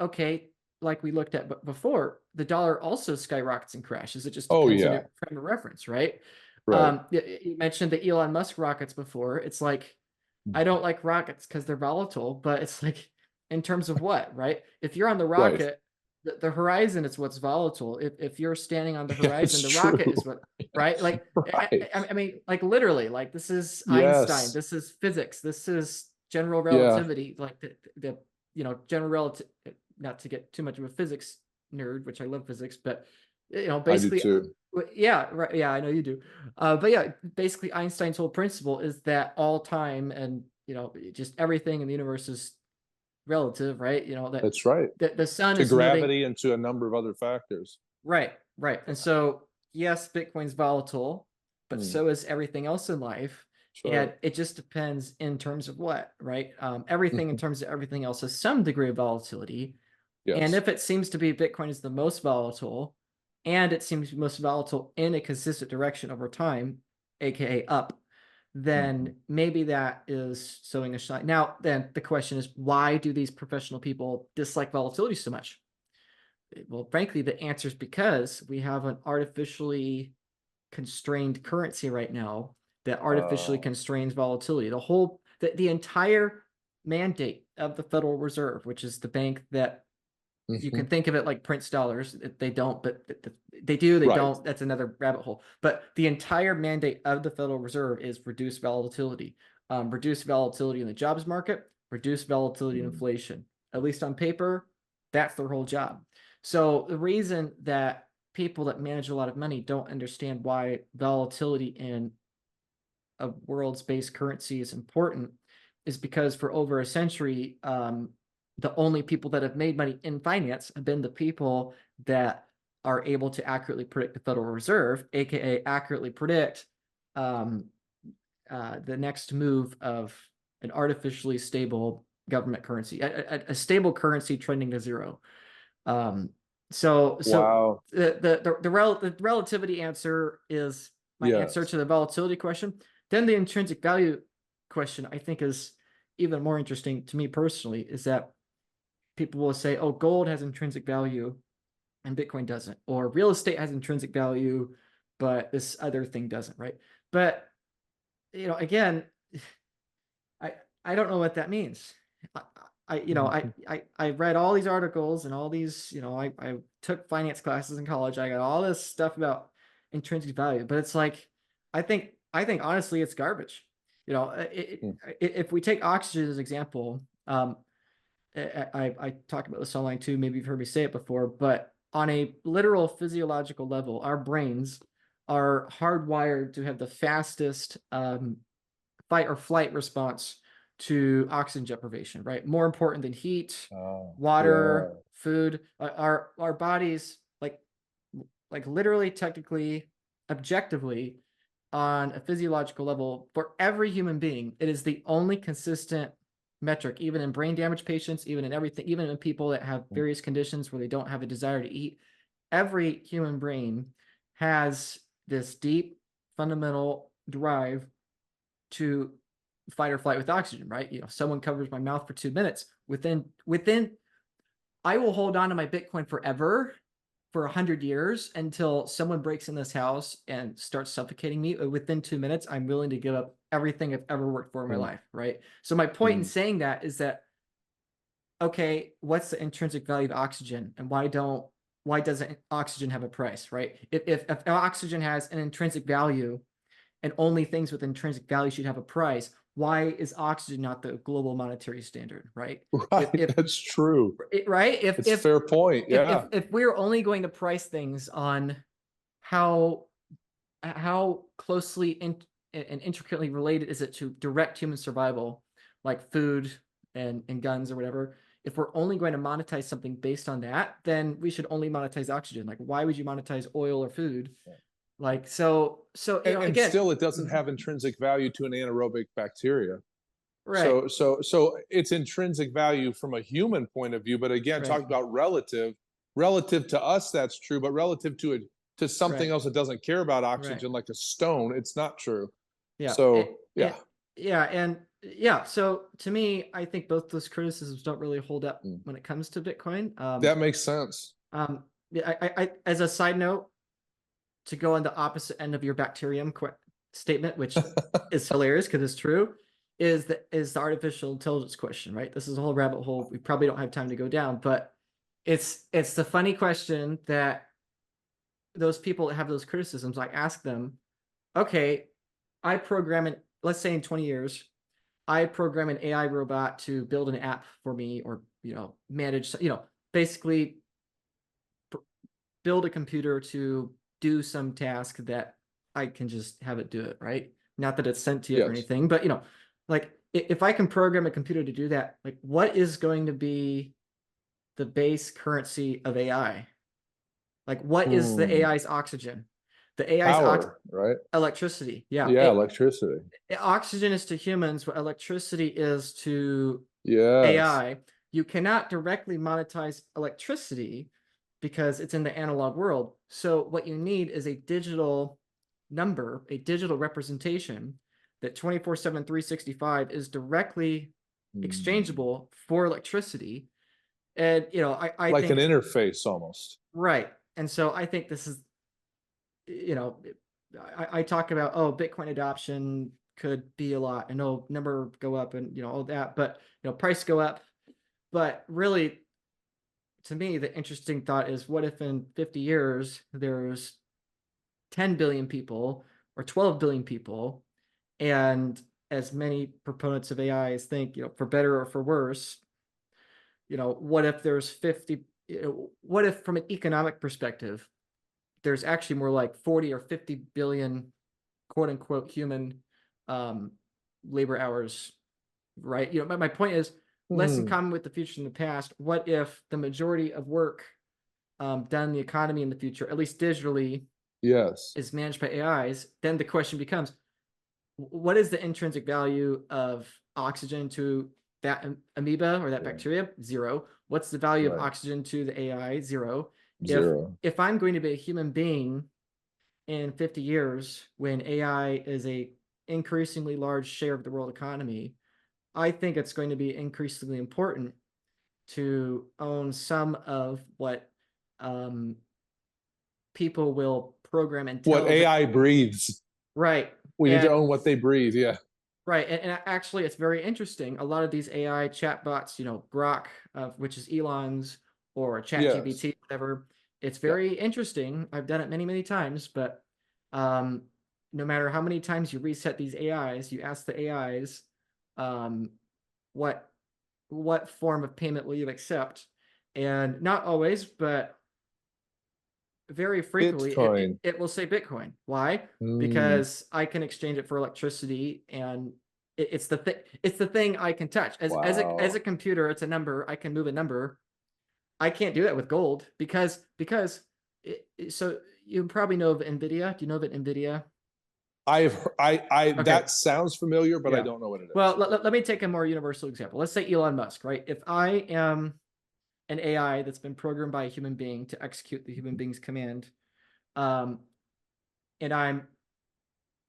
okay, like we looked at before, the dollar also skyrockets and crashes. It just Oh depends on yeah, your frame of reference, right? right. You mentioned the Elon Musk rockets before. It's like, I don't like rockets because they're volatile, but it's like, in terms of what, right? If you're on the Right. rocket, the horizon is what's volatile. If you're standing on the Yeah, horizon, it's the rocket is true. what, right? Like, Right. I mean, like literally, like this is Einstein, Yes. this is physics, this is general Yeah, relativity, like the general relative. Not to get too much of a physics nerd, which I love physics, but I do basically, too. yeah, right, yeah, I know you do. But yeah, basically, Einstein's whole principle is that all time and just everything in the universe is relative, right? That That's right. the sun To is moving. gravity and to a number of other factors. Right, right. And so, yes, Bitcoin's volatile, but Hmm, so is everything else in life. that's right. And it just depends in terms of what, right? Everything in terms of everything else has some degree of volatility. And Yes. if it seems to be Bitcoin is the most volatile, and it seems to be most volatile in a consistent direction over time, aka up, Mhm. then maybe that is sowing a shine. Now, then the question is, why do these professional people dislike volatility so much? Well, frankly, the answer is because we have an artificially constrained currency right now that artificially Uh, constrains volatility. The entire mandate of the Federal Reserve, which is the bank that you can mhm. think of it like Prince dollars. They don't, but they do, they Right. don't. That's another rabbit hole. But the entire mandate of the Federal Reserve is reduce volatility, reduce volatility in the jobs market, reduce volatility in Mm. inflation. At least on paper, that's their whole job. So the reason that people that manage a lot of money don't understand why volatility in a world's-based currency is important is because for over a century, the only people that have made money in finance have been the people that are able to accurately predict the Federal Reserve, aka accurately predict um, the next move of an artificially stable government currency, a stable currency trending to zero. Um, so Wow. the relativity answer is my answer Yes. to the volatility question. Then the intrinsic value question, I think, is even more interesting to me personally, is that people will say, oh, gold has intrinsic value and Bitcoin doesn't, or real estate has intrinsic value, but this other thing doesn't, right? But again, I I don't know what that means. I, Mhm. I read all these articles and all these, I took finance classes in college. I got all this stuff about intrinsic value, but it's like I think honestly it's garbage. Mm. If we take oxygen as an example, I talk about this online too. Maybe you've heard me say it before, but on a literal physiological level, our brains are hardwired to have the fastest fight or flight response to oxygen deprivation, right? More important than heat, Oh, yeah. water, food. Our bodies, like literally, technically, objectively, on a physiological level, for every human being, it is the only consistent metric, even in brain damage patients, even in everything, even in people that have Mm. various conditions where they don't have a desire to eat. Every human brain has this deep fundamental drive to fight or flight with oxygen, right? Someone covers my mouth for 2 minutes. Within, I will hold on to my Bitcoin forever for 100 years until someone breaks in this house and starts suffocating me. Within 2 minutes, I'm willing to give up everything I've ever worked for in my Mm. life, right? So my point in Mm. saying that is that, okay, what's the intrinsic value of oxygen, and why doesn't oxygen have a price, right? If oxygen has an intrinsic value and only things with intrinsic value should have a price, why is oxygen not the global monetary standard, right? Right. That's true. Right, It's a fair point. Yeah. if we're only going to price things on how closely and intricately related is it to direct human survival, like food and guns or whatever. If we're only going to monetize something based on that, then we should only monetize oxygen. Like, why would you monetize oil or food? Like, so And again. still, it doesn't have intrinsic value to an anaerobic bacteria. Right. So it's intrinsic value from a human point of view, but again, Right. talking about relative to us, that's true, but relative to it, to something Right. else that doesn't care about Right. oxygen, like a stone, it's not true. Yeah. So yeah. Yeah. And yeah. So to me, I think both those criticisms don't really hold up Mm. when it comes to Bitcoin. That makes sense. Yeah, as a side note, to go on the opposite end of your bacterium statement, which is hilarious because it's true, is the artificial intelligence question, right? This is a whole rabbit hole we probably don't have time to go down, but it's the funny question that those people that have those criticisms, I ask them, okay, I program it, let's say in 20 years, I program an AI robot to build an app for me, or manage, basically build a computer to do some task that I can just have it do it, right? Not that it's sentient or Yes. anything, but like if I can program a computer to do that, like what is going to be the base currency of AI? Like what is the Hmm. AI's oxygen? The AI's Power, right? electricity. Yeah. Yeah, electricity. Oxygen is to humans what electricity is to Yes. AI. You cannot directly monetize electricity because it's in the analog world. So what you need is a digital number, a digital representation that 24/7, 365 is directly Hmm. exchangeable for electricity. And I Like an think interface almost. right. And so I think this is, you know, I talk about, oh, Bitcoin adoption could be a lot, and number go up, and all that, but price go up. But really, to me, the interesting thought is, what if in 50 years there's 10 billion people or 12 billion people, and as many proponents of AIs think, for better or for worse, what if there's 50, what if from an economic perspective, there's actually more like 40 or 50 billion quote unquote human um, labor hours, right? My point is less in Hmm. common with the future than the past. What if the majority of work done in the economy in the future, at least digitally, Yes. is managed by AIs? Then the question becomes, what is the intrinsic value of oxygen to that amoeba or that Yeah. bacteria? Zero. What's the value of Right. oxygen to the AI? Zero. If Zero. if I'm going to be a human being in 50 years, when AI is a increasingly large share of the world economy, I think it's going to be increasingly important to own some of what um, people will program and What tell that, AI breathes. right. We need to And own what they breathe. Yeah. right. And actually, it's very interesting. A lot of these AI chatbots, Grok, which is Elon's, or Yes. ChatGPT, whatever, it's Yeah. very interesting. I've done it many, many times, but um, no matter how many times you reset these AIs, you ask the AIs, um, what form of payment will you accept? And not always, but very frequently, Bitcoin. it will say Bitcoin. Why? Hmm. Because I can exchange it for electricity, and it's the thing. It's the thing I can touch. As a Wow. computer, it's a number. I can move a number. I can't do that with gold so you probably know of NVIDIA. Do you know of NVIDIA? Okay, That sounds familiar, but I yeah. don't know what it Well, is. let me take a more universal example. Let's say Elon Musk, right? If I am an AI that's been programmed by a human being to execute the human being's command, um, and I'm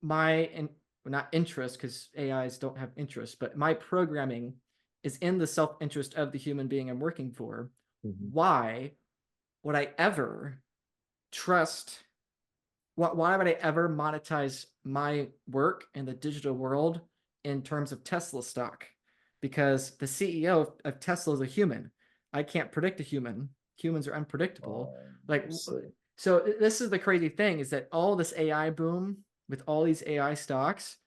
my and not interest, because AIs don't have interest, but my programming is in the self-interest of the human being I'm working for. Mhm. Why would I ever trust? Why would I ever monetize my work in the digital world in terms of Tesla stock? Because the CEO of Tesla is a human. I can't predict a human. Humans are unpredictable. Like, I see. so this is the crazy thing, is that all this AI boom with all these AI stocks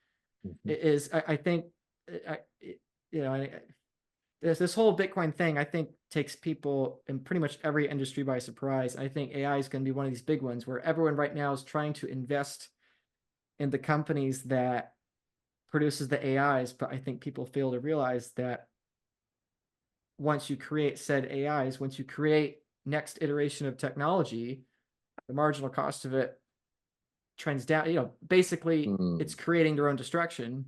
Mhm. is, I think, I, you know, there's this whole Bitcoin thing, I think, takes people in pretty much every industry by surprise. I think AI is going to be one of these big ones where everyone right now is trying to invest in the companies that produces the AIs, but I think people fail to realize that once you create said AIs, once you create next iteration of technology, the marginal cost of it trends down. Basically, it's Hmm. creating their own destruction.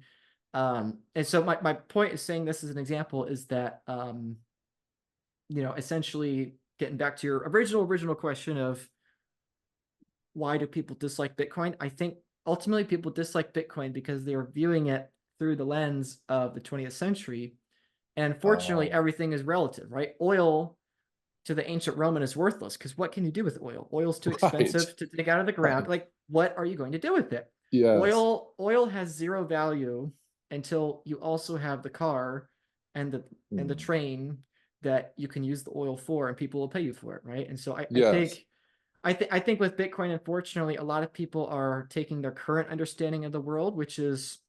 And so my point is saying this as an example is that, essentially getting back to your original question of why do people dislike Bitcoin? I think ultimately people dislike Bitcoin because they are viewing it through the lens of the 20th century. And unfortunately, everything is relative, right? Oil to the ancient Roman is worthless because what can you do with oil? Oil's too Right. expensive to dig out of the ground. Right. Like, what are you going to do with it? Yes. Oil has zero value until you also have the car and the Mm. train that you can use the oil for, and people will pay you for it, right? And so I Yes. think I think with Bitcoin, unfortunately, a lot of people are taking their current understanding of the world, which is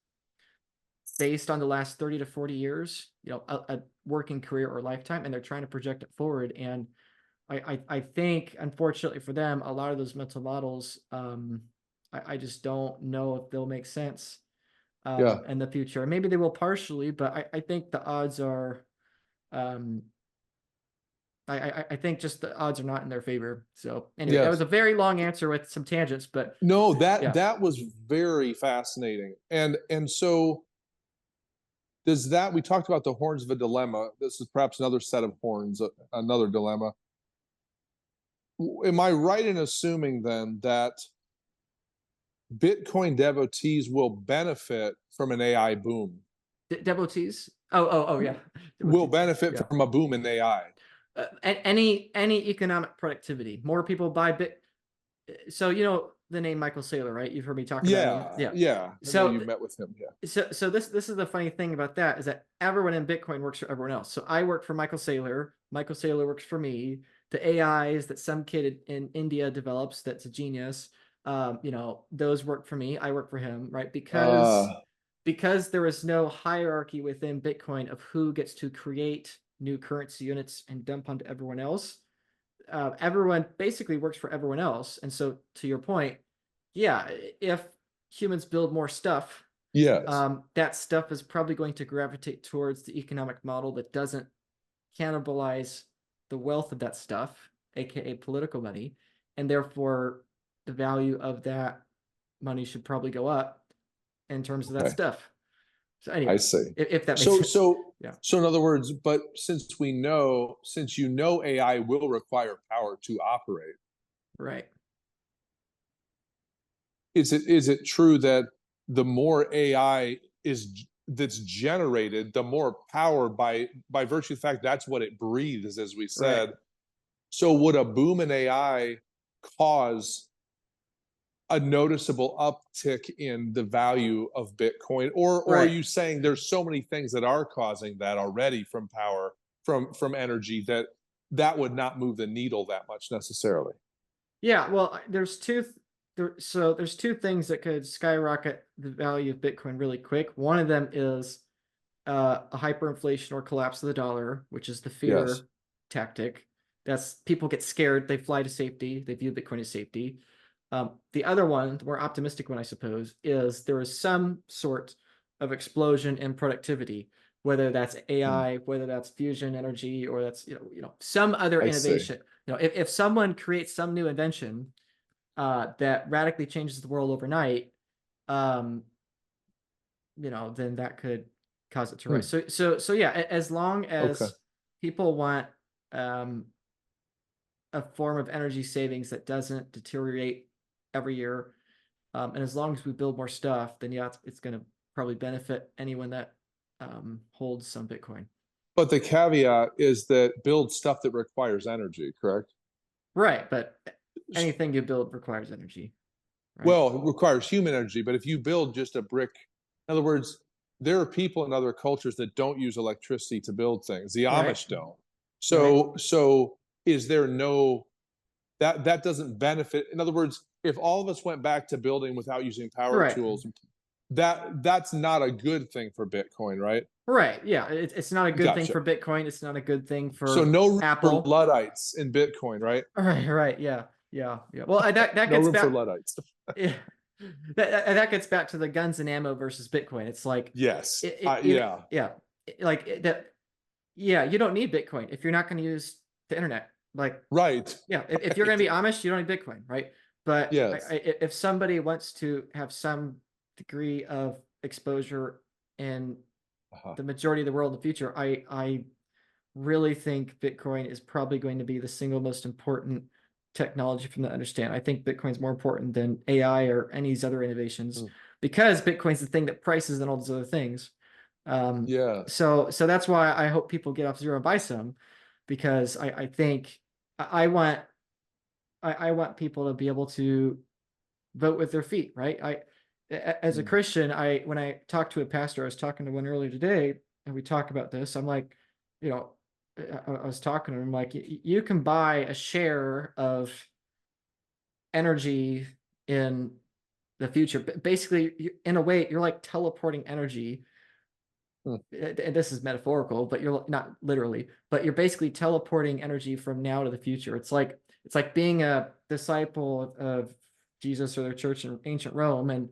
based on the last 30 to 40 years, a working career or lifetime, and they're trying to project it forward. And I think, unfortunately for them, a lot of those mental models, I just don't know if they'll make sense Yeah. in the future. Maybe they will partially, but I think the odds are, um, I think just the odds are not in their favor. So anyway, that was Yes. a very long answer with some tangents, but No, that yeah, that was very fascinating. And so does that, we talked about the horns of a dilemma. This is perhaps another set of horns, another dilemma. Am I right in assuming then that Bitcoin devotees will benefit from an AI boom? devotees. Oh, yeah, Will devotees. benefit Yeah. from a boom in AI? Any economic productivity, more people buy bit. So the name Michael Saylor, right? You've heard me talk about him. Yeah, Yeah. yeah. I know So you met with him. Yeah. so this is the funny thing about that is that everyone in Bitcoin works for everyone else. So I work for Michael Saylor. Michael Saylor works for me. The AIs that some kid in India develops that's a genius, those work for me. I work for him, right? Uh, Because there is no hierarchy within Bitcoin of who gets to create new currency units and dump onto everyone else. Everyone basically works for everyone else. And so, to your point, yeah, if humans build more stuff, yes. that stuff is probably going to gravitate towards the economic model that doesn't cannibalize the wealth of that stuff, aka political money, and therefore the value of that money should probably go up in terms of that Okay. stuff. So I anyway, see. if that makes So, sense. so, Yeah. so in other words, but since you know AI will require power to operate, Right. is it true that the more AI that's generated, the more power by virtue of the fact that's what it breathes, as we Right. said. So would a boom in AI cause a noticeable uptick in the value of Bitcoin? Or are Right. you saying there's so many things that are causing that already from power, from energy, that would not move the needle that much necessarily? Yeah. Well, there's two things that could skyrocket the value of Bitcoin really quick. One of them is a hyperinflation or collapse of the dollar, which is the Yes. fear tactic. That's people get scared, they fly to safety, they view Bitcoin as safety. The other one, the more optimistic one, I suppose, is there is some sort of explosion in productivity, whether that's Hmm. AI, whether that's fusion energy, or that's some other I see. innovation. If someone creates some new invention that radically changes the world overnight, um, then that could cause it to rise. Hmm. So yeah, as long Okay. as people want um, a form of energy savings that doesn't deteriorate every year, and as long as we build more stuff, then yeah, it's going to probably benefit anyone that holds some Bitcoin. But the caveat is that build stuff that requires energy, correct? Right, but anything you build requires energy, right? Well, it requires human energy, but if you build just a brick, in other words, there are people in other cultures that don't use electricity to build things. The Right, Amish don't. right, So is there no, that doesn't benefit? In other words, if all of us went back to building without using power right. tools, that's not a good thing for Bitcoin, right? Right. Yeah. It's not a good thing Gotcha. for Bitcoin. It's not a good thing So for no room for Apple. Luddites in Bitcoin, right? Right. Right. Yeah. Yeah. Yeah. Well, that No gets room for back. Luddites. Yeah. That gets back to the guns and ammo versus Bitcoin. It's like, Yes. even Yeah. yeah, that. Yeah, you don't need Bitcoin if you're not going to use the internet. Like, Right. yeah, if you're going Right. to be Amish, you don't need Bitcoin, right? But Yes. if somebody wants to have some degree of exposure in Uh-huh. the majority of the world in the future, I really think Bitcoin is probably going to be the single most important technology from the understand. I think Bitcoin's more important than AI or any of these other innovations Mm. because Bitcoin's the thing that prices and all those other things. Yes. So that's why I hope people get off zero and buy some, because I think I want I want people to be able to vote with their feet, right? As a Mm. Christian, when I talked to a pastor, I was talking to one earlier today, and we talk about this. I'm like, you know, I was talking to him like, you can buy a share of energy in the future. But basically, in a way, you're like teleporting energy. Mm. And this is metaphorical, but you're not literally, but you're basically teleporting energy from now to the future. It's like being a disciple of Jesus or the church in ancient Rome and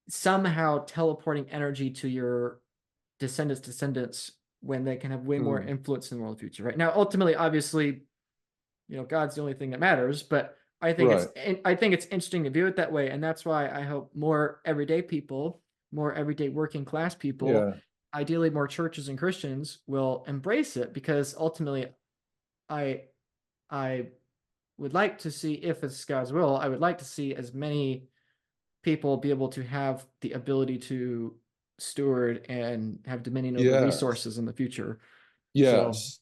somehow teleporting energy to your descendants when they can have way more Mm. influence in the world future. Right now, ultimately, obviously, God's the only thing that matters, but Right. I think it's interesting to view it that way. And that's why I hope more everyday people, more everyday working class people, Yeah. ideally more churches and Christians will embrace it, because ultimately I I would like to see, if it's God's will, I would like to see as many people be able to have the ability to steward and have dominion over Yes. resources in the future. So Yes.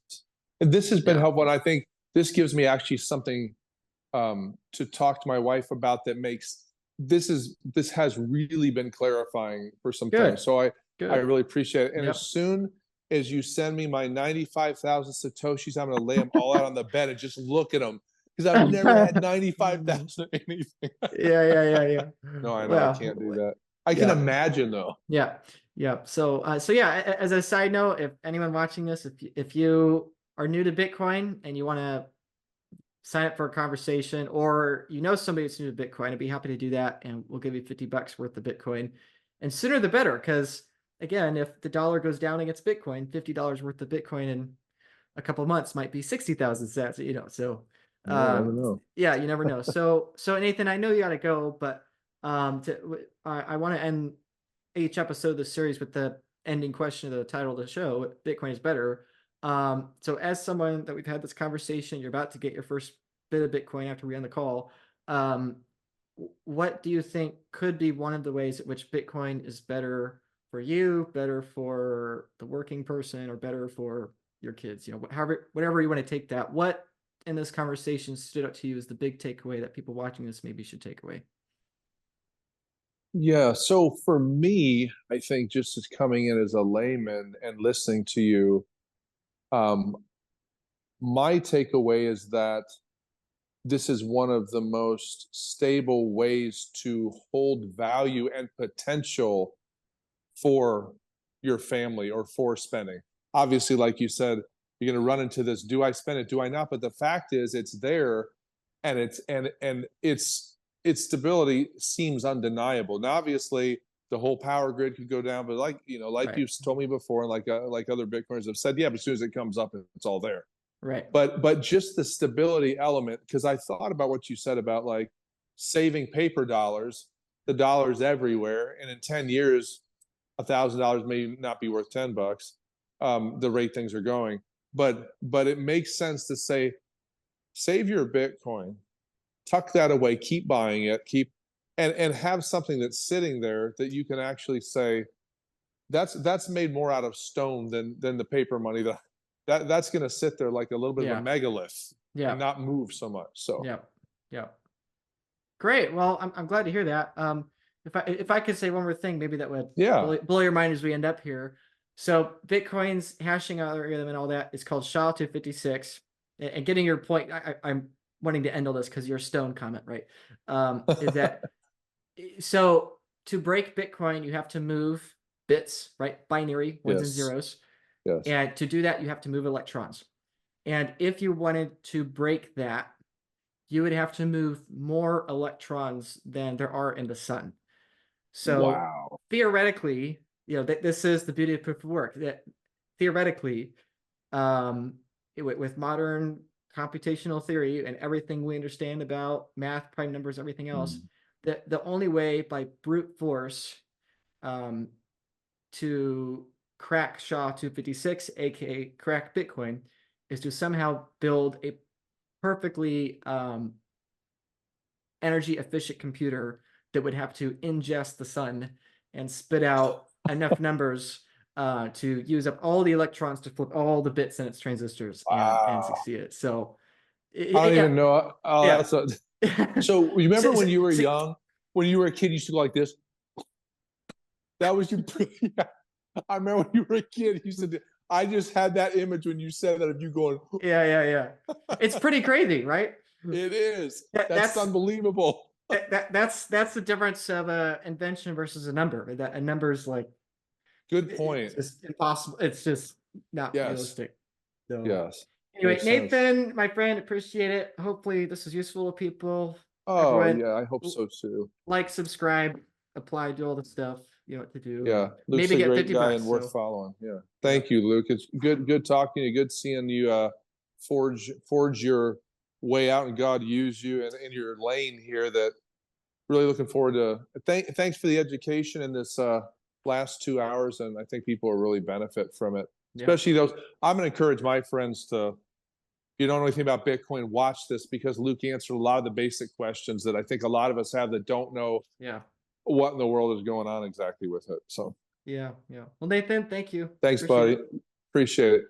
And this has been yeah. helpful. And I think this gives me actually something to talk to my wife about that makes this has really been clarifying for some things. Good. So I Good. really appreciate it. And as Yep. soon as you send me my 95,000 Satoshis, I'm going to lay them all out on the bed and just look at them because I've never had 95,000 anything. Yeah. No, I know I can't do Well, that. I can yeah. imagine though. Yeah. Yeah. So yeah, as a side note, if anyone watching this, if you are new to Bitcoin and you want to sign up for a conversation, or somebody that's new to Bitcoin, I'd be happy to do that, and we'll give you $50 worth of Bitcoin. And sooner the better, because again, if the dollar goes down against Bitcoin, $50 worth of Bitcoin in a couple of months might be 60,000 sats, so You never know. yeah, you never know. So Nathan, I know you gotta go, but I want to end each episode of the series with the ending question of the title of the show: Bitcoin is better. So as someone that we've had this conversation, you're about to get your first bit of Bitcoin after we end the call. Um, what do you think could be one of the ways at which Bitcoin is better for you, better for the working person, or better for your kids? However, whatever you want to take that. What in this conversation stood out to you as the big takeaway that people watching this maybe should take away? Yeah, so for me, I think just as coming in as a layman and listening to you, um, my takeaway is that this is one of the most stable ways to hold value and potential for your family or for spending. Obviously, like you said, you're going to run into this: do I spend it? Do I not? But the fact is, it's there, and its stability seems undeniable. Now, obviously, the whole power grid could go down, but like Right. you've told me before, and like other Bitcoiners have said, yeah, but as soon as it comes up, it's all there. Right. But just the stability element, because I thought about what you said about like saving paper dollars, the dollars everywhere, and in 10 years, $1,000 may not be worth $10. The rate things are going, but it makes sense to say, save your Bitcoin, tuck that away, keep buying it, keep and have something that's sitting there that you can actually say, that's made more out of stone than the paper money that's going to sit there like a little bit of a Yeah. megalith and Yeah. not move so much. So Yeah. Yeah. Great. Well, I'm glad to hear that. If I could say one more thing, maybe that would yeah, blow your mind as we end up here. So Bitcoin's hashing algorithm and all that is called SHA-256. And getting your point, I'm wanting to end all this because your stone comment, right? Is that so to break Bitcoin, you have to move bits, right? Binary, ones and yes, zeros. yes, And to do that, you have to move electrons. And if you wanted to break that, you would have to move more electrons than there are in the sun. So wow, theoretically, this is the beauty of proof of work, that theoretically, with modern computational theory and everything we understand about math, prime numbers, everything else, mm. the only way by brute force, um, to crack SHA-256, aka crack Bitcoin, is to somehow build a perfectly energy efficient computer that would have to ingest the sun and spit out enough numbers to use up all the electrons to flip all the bits in its transistors and Wow. succeed it. So I don't yeah, even know. Oh, yeah. that's a. So remember when you were See, young, when you were a kid, you used to go like this. That was your. Yeah. I remember when you were a kid, you said, I just had that image when you said that of you going, yeah. It's pretty crazy, right? it is. That's That's unbelievable. that's the difference of a invention versus a number. That a number is like Good it's point. just impossible. It's just not Yes. realistic. So Yes. anyway, Makes sense. Nathan, my friend, appreciate it. Hopefully this is useful to people. Oh, Everyone, yeah. I hope so too. like, subscribe, apply, do all the stuff you know what to do, Yeah. and Luke's maybe a get great 50 guy bucks. and worth So following. Yeah. yeah, Thank you, Luke. It's good talking to you. Good seeing you forge your way out and God use you in your lane here. That really looking forward to. Thanks for the education in this last 2 hours, and I think people will really benefit from it. yeah, Especially those. I'm going to encourage my friends to. If you don't know anything about Bitcoin, watch this because Luke answered a lot of the basic questions that I think a lot of us have that don't know yeah, what in the world is going on exactly with it. So yeah. Well, Nathan, thank you. thanks, Appreciate buddy. it. Appreciate it.